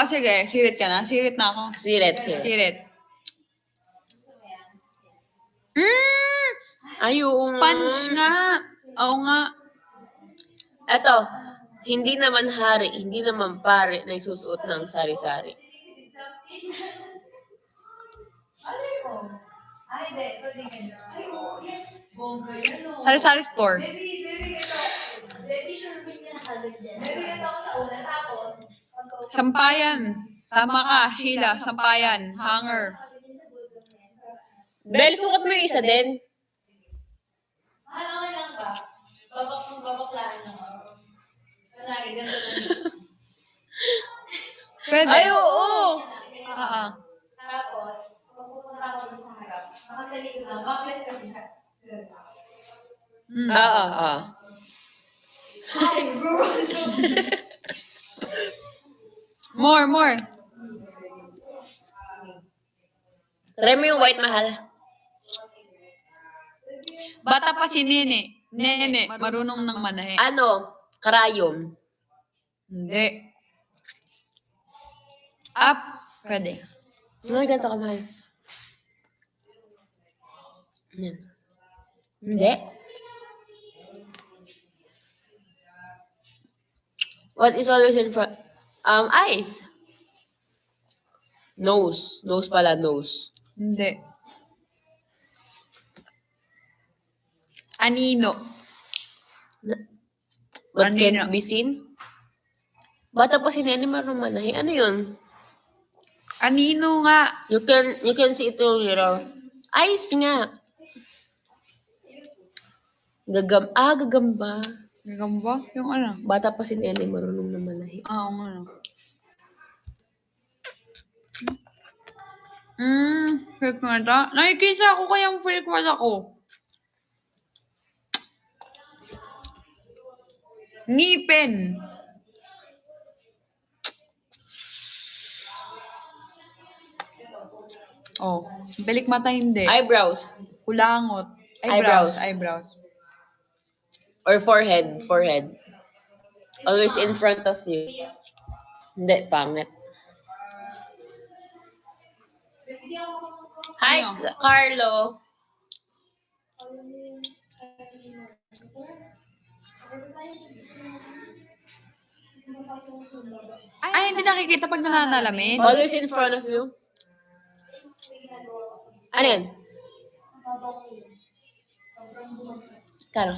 [SPEAKER 1] Sige. Sirit ka na. Sirit na ako.
[SPEAKER 2] Sirit.
[SPEAKER 1] Sirit.
[SPEAKER 2] Ayun.
[SPEAKER 1] Sponge nga. Oo nga.
[SPEAKER 2] Eto. Hindi naman hari, hindi naman pare na isusuot ng sari-sari.
[SPEAKER 3] Ay, hindi. Ito din ganyan. Bongga yan, o.
[SPEAKER 1] Sari-sari store.
[SPEAKER 3] Baby, ito. Baby, sure mo yung nakalag dyan. Baby, ito ako sa una. Tapos,
[SPEAKER 1] Sampayan. Tama ka, Sheila. Sampayan. Hanger.
[SPEAKER 2] Bel, sukat mo yung isa din.
[SPEAKER 3] okay lang ka. Babaklaan lang ako. Kunwari, ganito lang.
[SPEAKER 1] Pwede.
[SPEAKER 2] Ay, oo.
[SPEAKER 3] Tapos, pagpupunta ako dun sa harap, nakatalikod lang, backless kasi siya.
[SPEAKER 2] Oo.
[SPEAKER 3] Hi, bros!
[SPEAKER 1] More.
[SPEAKER 2] Try mo yung white, mahal.
[SPEAKER 1] Bata pa si Nene. Nene, marunong ng manahe.
[SPEAKER 2] Ano? Karayom.
[SPEAKER 1] Hindi. Up. Pwede.
[SPEAKER 2] Ay, ganito ka, mahal. Yan. Hindi. What is always in front? Eyes. Nose. Nose pala, nose.
[SPEAKER 1] Hindi. Anino.
[SPEAKER 2] What
[SPEAKER 1] Ano
[SPEAKER 2] can
[SPEAKER 1] yun?
[SPEAKER 2] be seen? Bata pa si Nene, marunong manahi. Ano yun?
[SPEAKER 1] Anino nga.
[SPEAKER 2] You can see it through your eyes nga. Gagamba.
[SPEAKER 1] Gagamba? Yung ano?
[SPEAKER 2] Bata pa si Nene, marunong na manahi.
[SPEAKER 1] Oo nga. Fake mata. Nakikita ko kayang fake mata ko. Ngipin. Oh, balik mata hindi.
[SPEAKER 2] Eyebrows.
[SPEAKER 1] Kulangot.
[SPEAKER 2] Eyebrows.
[SPEAKER 1] Eyebrows.
[SPEAKER 2] Or forehead. Always in front of you. Hindi, pangit. Hi,
[SPEAKER 1] Ano?
[SPEAKER 2] Carlo.
[SPEAKER 1] Ay, hindi nakikita pag nananalamin.
[SPEAKER 2] Always in front of you. Ano yan? Kano?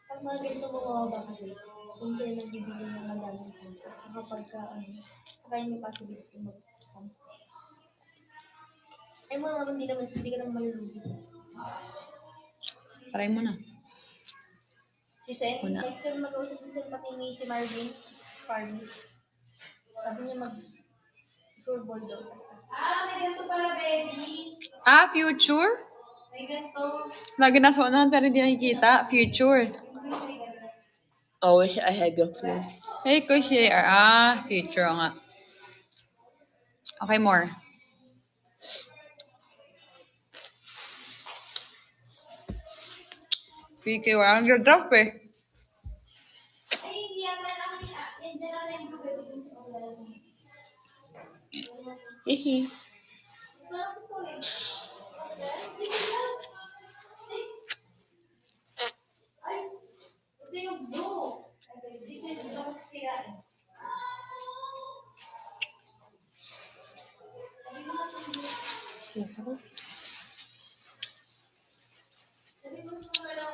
[SPEAKER 3] Pag mga ganito bumababa kasi, kung sila nagbibigay ng madaming tapos kapag ka, saka yun may possibility mag ay mo naman, hindi ka naman malulugi.
[SPEAKER 1] Try mo na.
[SPEAKER 3] Si Sen,
[SPEAKER 1] Una.
[SPEAKER 3] like kami mag-usap din sila pati ni si Marvin, Farmis. Sabi niya mag-football daw. May ganito pala, baby.
[SPEAKER 1] Future?
[SPEAKER 3] May ganito.
[SPEAKER 1] Lagi nasa unahan pero hindi nakikita. Future.
[SPEAKER 2] I wish I had your phone.
[SPEAKER 1] Hey, Kushi. Future nga. Okay, more. PK, wala nang draft eh.
[SPEAKER 3] Ay, hindi yan na lang. Yan na lang yung gagawin sa ulan.
[SPEAKER 2] Hihi.
[SPEAKER 3] Sarap ito eh. Ay, ito yung blue. Dito yung blue kasi sirain.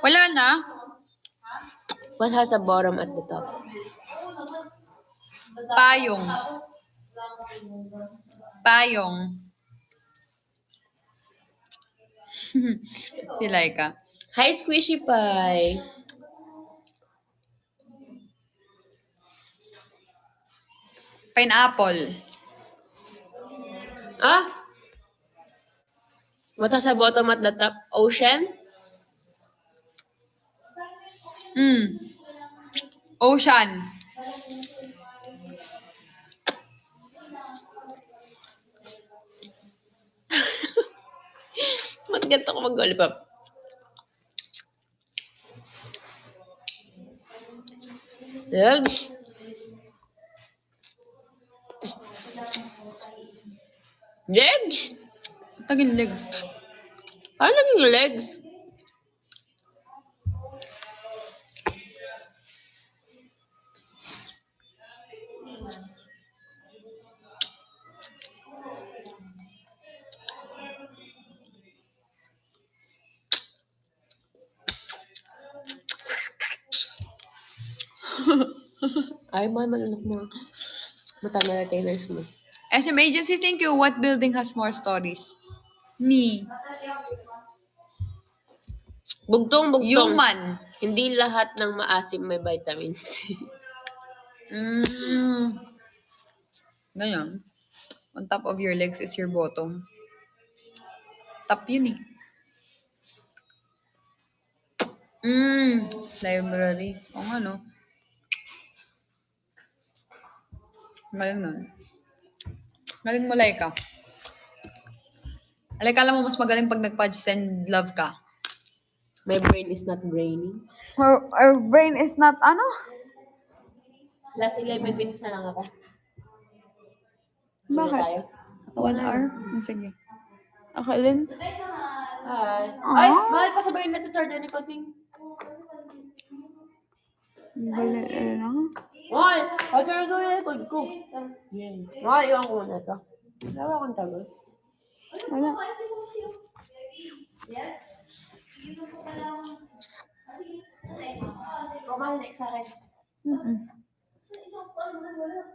[SPEAKER 1] Wala na.
[SPEAKER 2] What has a bottom at the top?
[SPEAKER 1] Payong. Payong. Si Laika.
[SPEAKER 2] Hi, Squishy Pie.
[SPEAKER 1] Pineapple.
[SPEAKER 2] What has a bottom at the top? Ocean?
[SPEAKER 1] Ocean.
[SPEAKER 2] Ba't ganito ko mag-lollipop? Legs? Legs?
[SPEAKER 1] Tagin legs.
[SPEAKER 2] Ano naging legs? Ay, mahal manunok mo. Mata na retainers mo.
[SPEAKER 1] SM Agency, thank you. What building has more stories? Me.
[SPEAKER 2] Bugtong.
[SPEAKER 1] Human.
[SPEAKER 2] Hindi lahat ng maasim may vitamin C.
[SPEAKER 1] Ganyan. On top of your legs is your bottom. Top yun eh. Library. O nga no. Galing nun. Galing mo, Laika. Laika, alam mo, mas magaling pag nag-pudge send love ka.
[SPEAKER 2] My brain is not braining.
[SPEAKER 1] Our brain is not,
[SPEAKER 2] Last 11 minutes na lang ako. So
[SPEAKER 1] Bakit?
[SPEAKER 2] tayo.
[SPEAKER 1] 1 hour? Sige. Akalin?
[SPEAKER 2] Hi. Ay, mahal pa sabihin na ito, Jordan, ni Koting.
[SPEAKER 1] Bali,
[SPEAKER 2] Mahal, pag na gawin na ko. Yan. Mahal, iwan ko muna ito. Wala akong tagal.
[SPEAKER 1] Wala.
[SPEAKER 3] Yes? Dito ko pala.
[SPEAKER 2] O, mahal, next sa akin.
[SPEAKER 3] Sa isang paano na wala.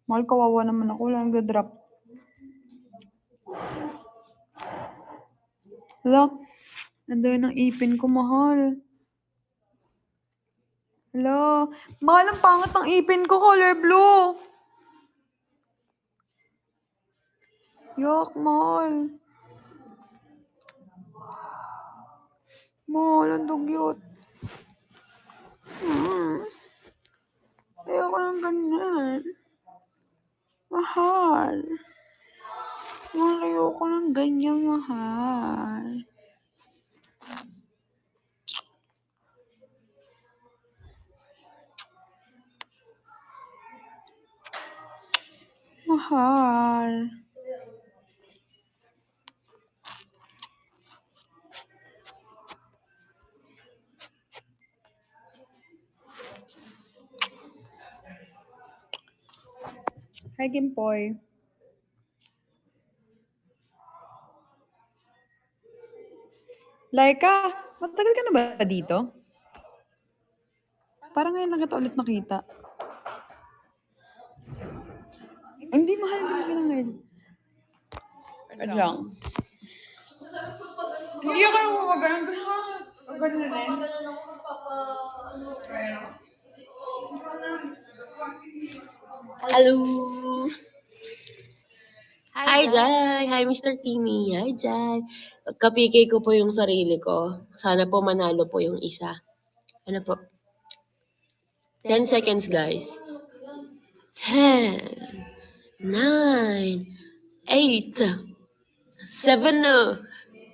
[SPEAKER 1] Mahal, kawawa naman ako. Wala nag-drop. Hala, nandoon ang ipin ko, mahal. Hala, mahal, ang pangat ng ipin ko, color blue. Yak, mahal. Mahal, ang dugyot. Ayoko ng ganyan. Mahal. Mahal, ayoko ng ganyan, mahal. Mahal. Hi, Gimpoy. Laika, matagal ka na ba dito? Parang ngayon lang kita ulit nakita. Hindi, mahal ka na ngayon. Ano lang? Hindi ako nang mamagalan. Gusto ko ganun na rin.
[SPEAKER 2] Hello! Hi, Jai! Hi, Mr. Timmy! Hi, Jai! Kapikay ko po yung sarili ko. Sana po manalo po yung isa. Ano po? 10 seconds, guys. 10, 9, 8, 7,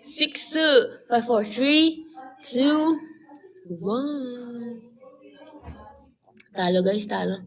[SPEAKER 2] 6, 5, 4, 3, 2, 1. Talo, guys. Talo.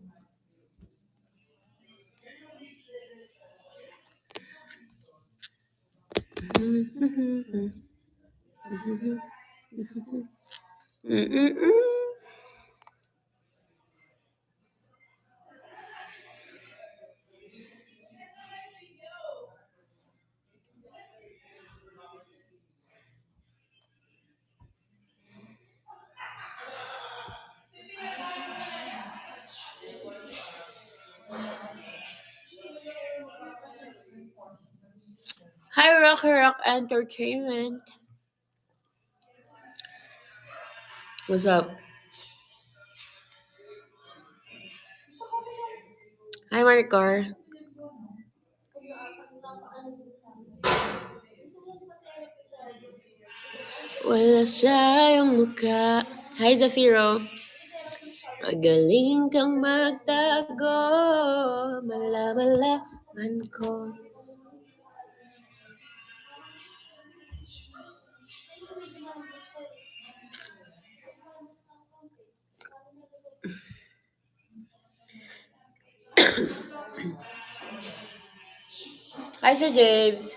[SPEAKER 2] Hi, Rock Entertainment. What's up? Hi, Maricor. Wala siyang mukha. Hi, Zafiro. Magaling kang magtago. Malaman ko. Hi, Sir James.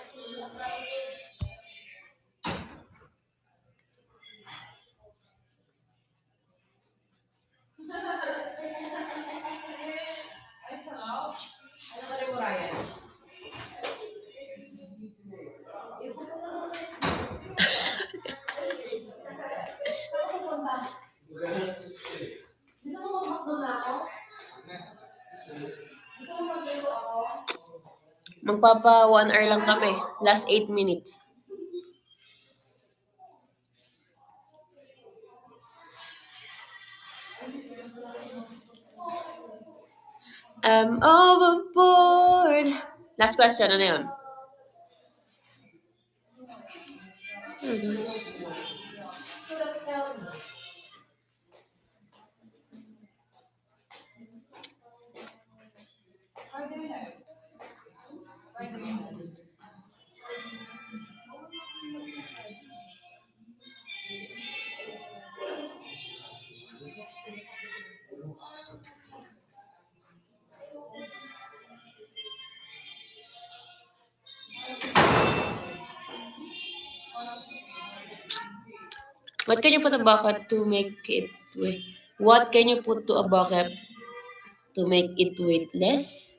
[SPEAKER 2] Magpapa 1 hour lang kami. Last 8 minutes. I'm overboard. Last question, ano yun? What can you put a bucket to make it weight? What can you put to a bucket to make it weightless?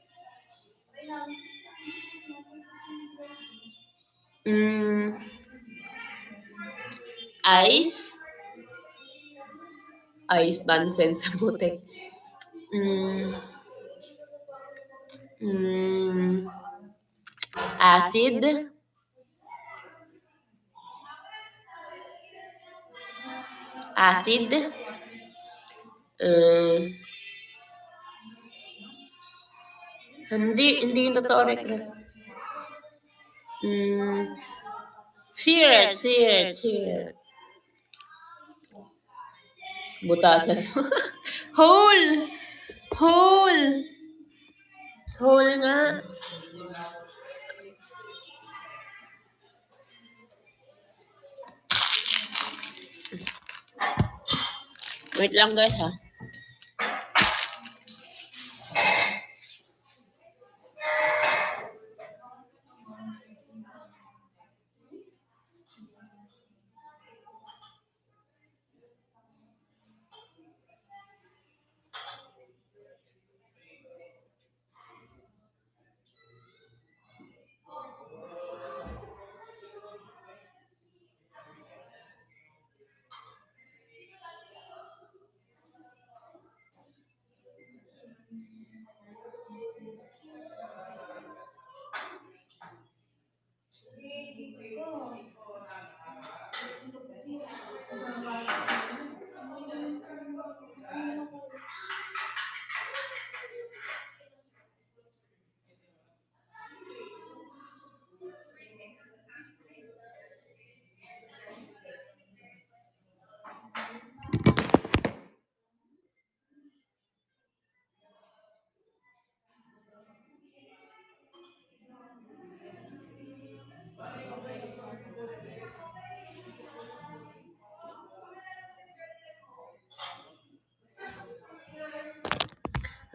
[SPEAKER 2] Ice? Ice nonsense, putek. Acid? Acid? Hindi yung totoo, Rek. Sirit. Butasan. Hole! Hole nga. Wait lang, guys, ha.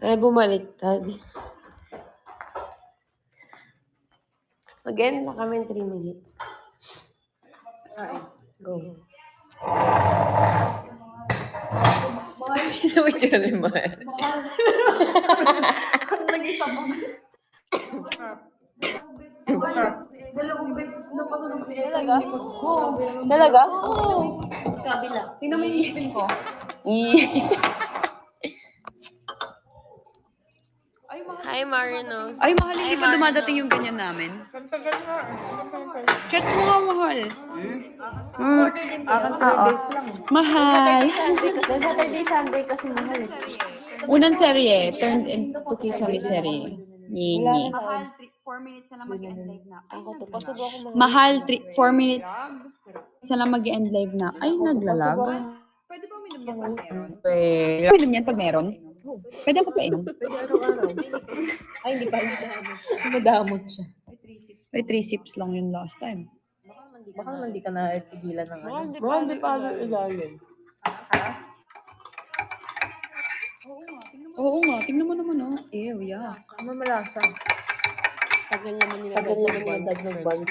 [SPEAKER 2] Ay, bumaliktad. Again, na kami in 3 minutes. Go. Wait, yun rin mo.
[SPEAKER 1] Dalawang beses na pasunog ni Eka
[SPEAKER 2] Talaga?
[SPEAKER 1] yung likod ko.
[SPEAKER 2] Talaga?
[SPEAKER 3] Kabila.
[SPEAKER 1] Tingnan mo yung ngipin ko.
[SPEAKER 2] Hi, Marinos.
[SPEAKER 1] Ay, mahal, hindi pa dumadating yung ganyan namin. Check mo nga, mahal. Mahal.
[SPEAKER 2] Saturday, Sunday kasi mahal.
[SPEAKER 1] Unang serye, turned into kisame serye. Nye.
[SPEAKER 3] Mahal, 4 minutes na lang mag-end live na.
[SPEAKER 2] Ako to, pasog ako mahal.
[SPEAKER 1] Mahal, 4 minutes na lang mag-end live na. Ay, naglalag. Pwede ba uminom yan pag meron? Pwede. Uminom yan pag meron? Pwede ako painom.
[SPEAKER 2] Pwede araw-araw.
[SPEAKER 3] Ay, hindi pala.
[SPEAKER 2] Madamot siya.
[SPEAKER 1] Ay, 3 sips lang yun last time.
[SPEAKER 3] Baka naman di ka na tigilan ng ano.
[SPEAKER 2] Baka hindi pa ilalim.
[SPEAKER 1] Oo nga, tingnan mo naman, oh. Ew, yeah.
[SPEAKER 3] Mamalasa.
[SPEAKER 2] Tagal naman nila dad mag-bond.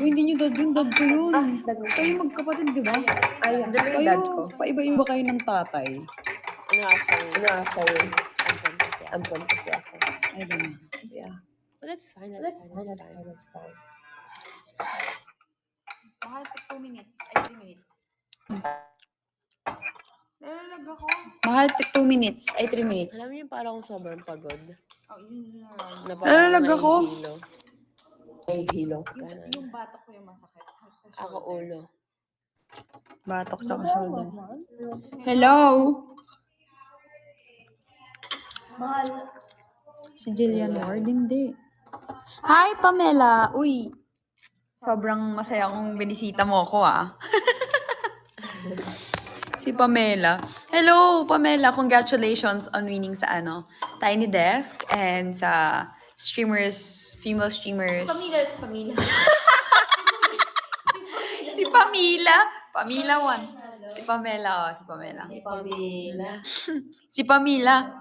[SPEAKER 1] Uy, hindi nyo dad yun, dad ko yun. Kayo magkapatid, di ba?
[SPEAKER 3] Ay, dyan yung dad ko.
[SPEAKER 1] Kayo, paiba-iba kayo ng tatay.
[SPEAKER 2] Ano yun? Ampon kasi ako.
[SPEAKER 1] I don't know.
[SPEAKER 2] Yeah. But that's fine. That's fine.
[SPEAKER 3] Mahal, 2 minutes. Ay, 3 minutes. Nalalag ako.
[SPEAKER 1] Mahal, 2 minutes. Ay, 3 minutes.
[SPEAKER 2] Alam niyo, parang akong sobrang pagod.
[SPEAKER 3] Oh, yun na.
[SPEAKER 1] Nalalag ako.
[SPEAKER 2] Nahihilo.
[SPEAKER 3] Yung batok ko yung masakit.
[SPEAKER 2] Ako ulo.
[SPEAKER 1] Batok tsaka shoulder. Hello?
[SPEAKER 3] Mahal.
[SPEAKER 1] Si Jillian Ward, hindi. Hi, Pamela. Uy, sobrang masaya kong binisita mo ako, ah. Si Pamela. Hello, Pamela. Congratulations on winning sa Tiny Desk and sa female streamers.
[SPEAKER 3] Pamila.
[SPEAKER 1] Si Pamela. Pamela 1. Si Pamela, si Pamela. Si Pamela.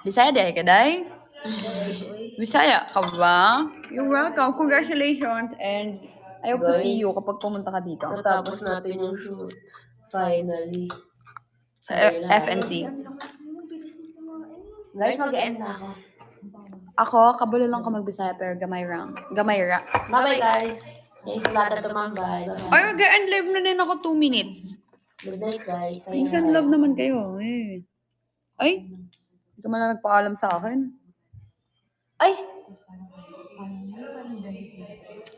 [SPEAKER 1] Bisaya di ka, day? Bisaya ka ba? You're welcome. Congratulations. And I hope to see you kapag pumunta ka dito.
[SPEAKER 2] Natapos natin yung shoot. Finally.
[SPEAKER 1] FNC.
[SPEAKER 2] Guys, mag-end na ako.
[SPEAKER 1] Ako, kabalo lang ka magbisaya pero gamay ra.
[SPEAKER 2] Bye-bye, guys. Thanks sa lahat na tumambay.
[SPEAKER 1] Ay, mag-end live na din ako 2 minutes.
[SPEAKER 2] Good night, guys.
[SPEAKER 1] Minsan love naman kayo. Eh. Ay, hindi ka man lang nagpaalam sa akin.
[SPEAKER 3] Ay!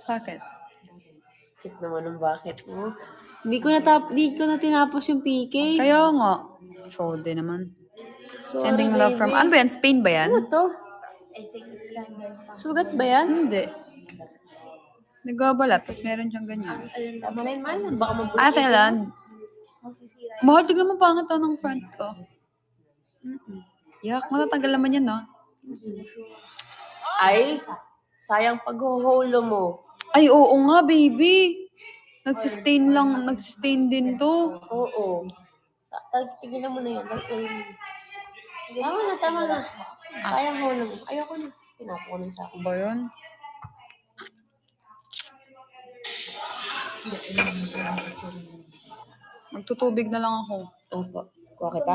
[SPEAKER 1] Bakit?
[SPEAKER 2] Tip naman ng bakit mo. Di ko na tinapos yung PK.
[SPEAKER 1] Kaya nga. Shode naman.
[SPEAKER 2] Sorry,
[SPEAKER 1] Sending love from... Ano ba yan? Spain ba yan?
[SPEAKER 2] Ano to?
[SPEAKER 3] I think it's London.
[SPEAKER 2] Sugat ba yan?
[SPEAKER 1] Hindi. Nagbabalat, tapos meron siyang ganyan.
[SPEAKER 2] Tama na yun, man. Baka mabuti.
[SPEAKER 1] Thailand.
[SPEAKER 3] Magsisira.
[SPEAKER 1] Mahal, tignan mo pangit to ng front ko. Yak, matatanggal naman yan, no?
[SPEAKER 2] Ay, sayang pag-holo mo.
[SPEAKER 1] Ay, oo nga, baby. Nag-sustain din to.
[SPEAKER 2] Oo. Tigilan mo na yan. Tama na. Sayang holo mo. Ayoko na. Tinapo ko na sa akin.
[SPEAKER 1] Ba yun? Magtutubig na lang ako.
[SPEAKER 2] Opo. Kuha kita.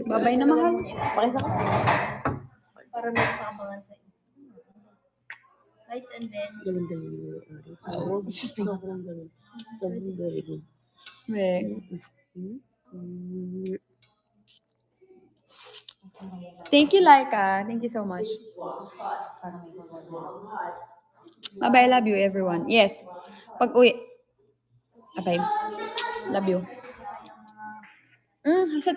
[SPEAKER 1] Babay na, mahal.
[SPEAKER 2] Pakisa ko.
[SPEAKER 3] Para may pakabangan sa'yo. Lights and then.
[SPEAKER 2] Galing-galing mo. Sobrang galing. Sobrang galing.
[SPEAKER 1] Weh. Thank you, Laika. Thank you so much. Bye-bye. Love you, everyone. Yes. Pag-uwi. Bye-bye. Love you. Sa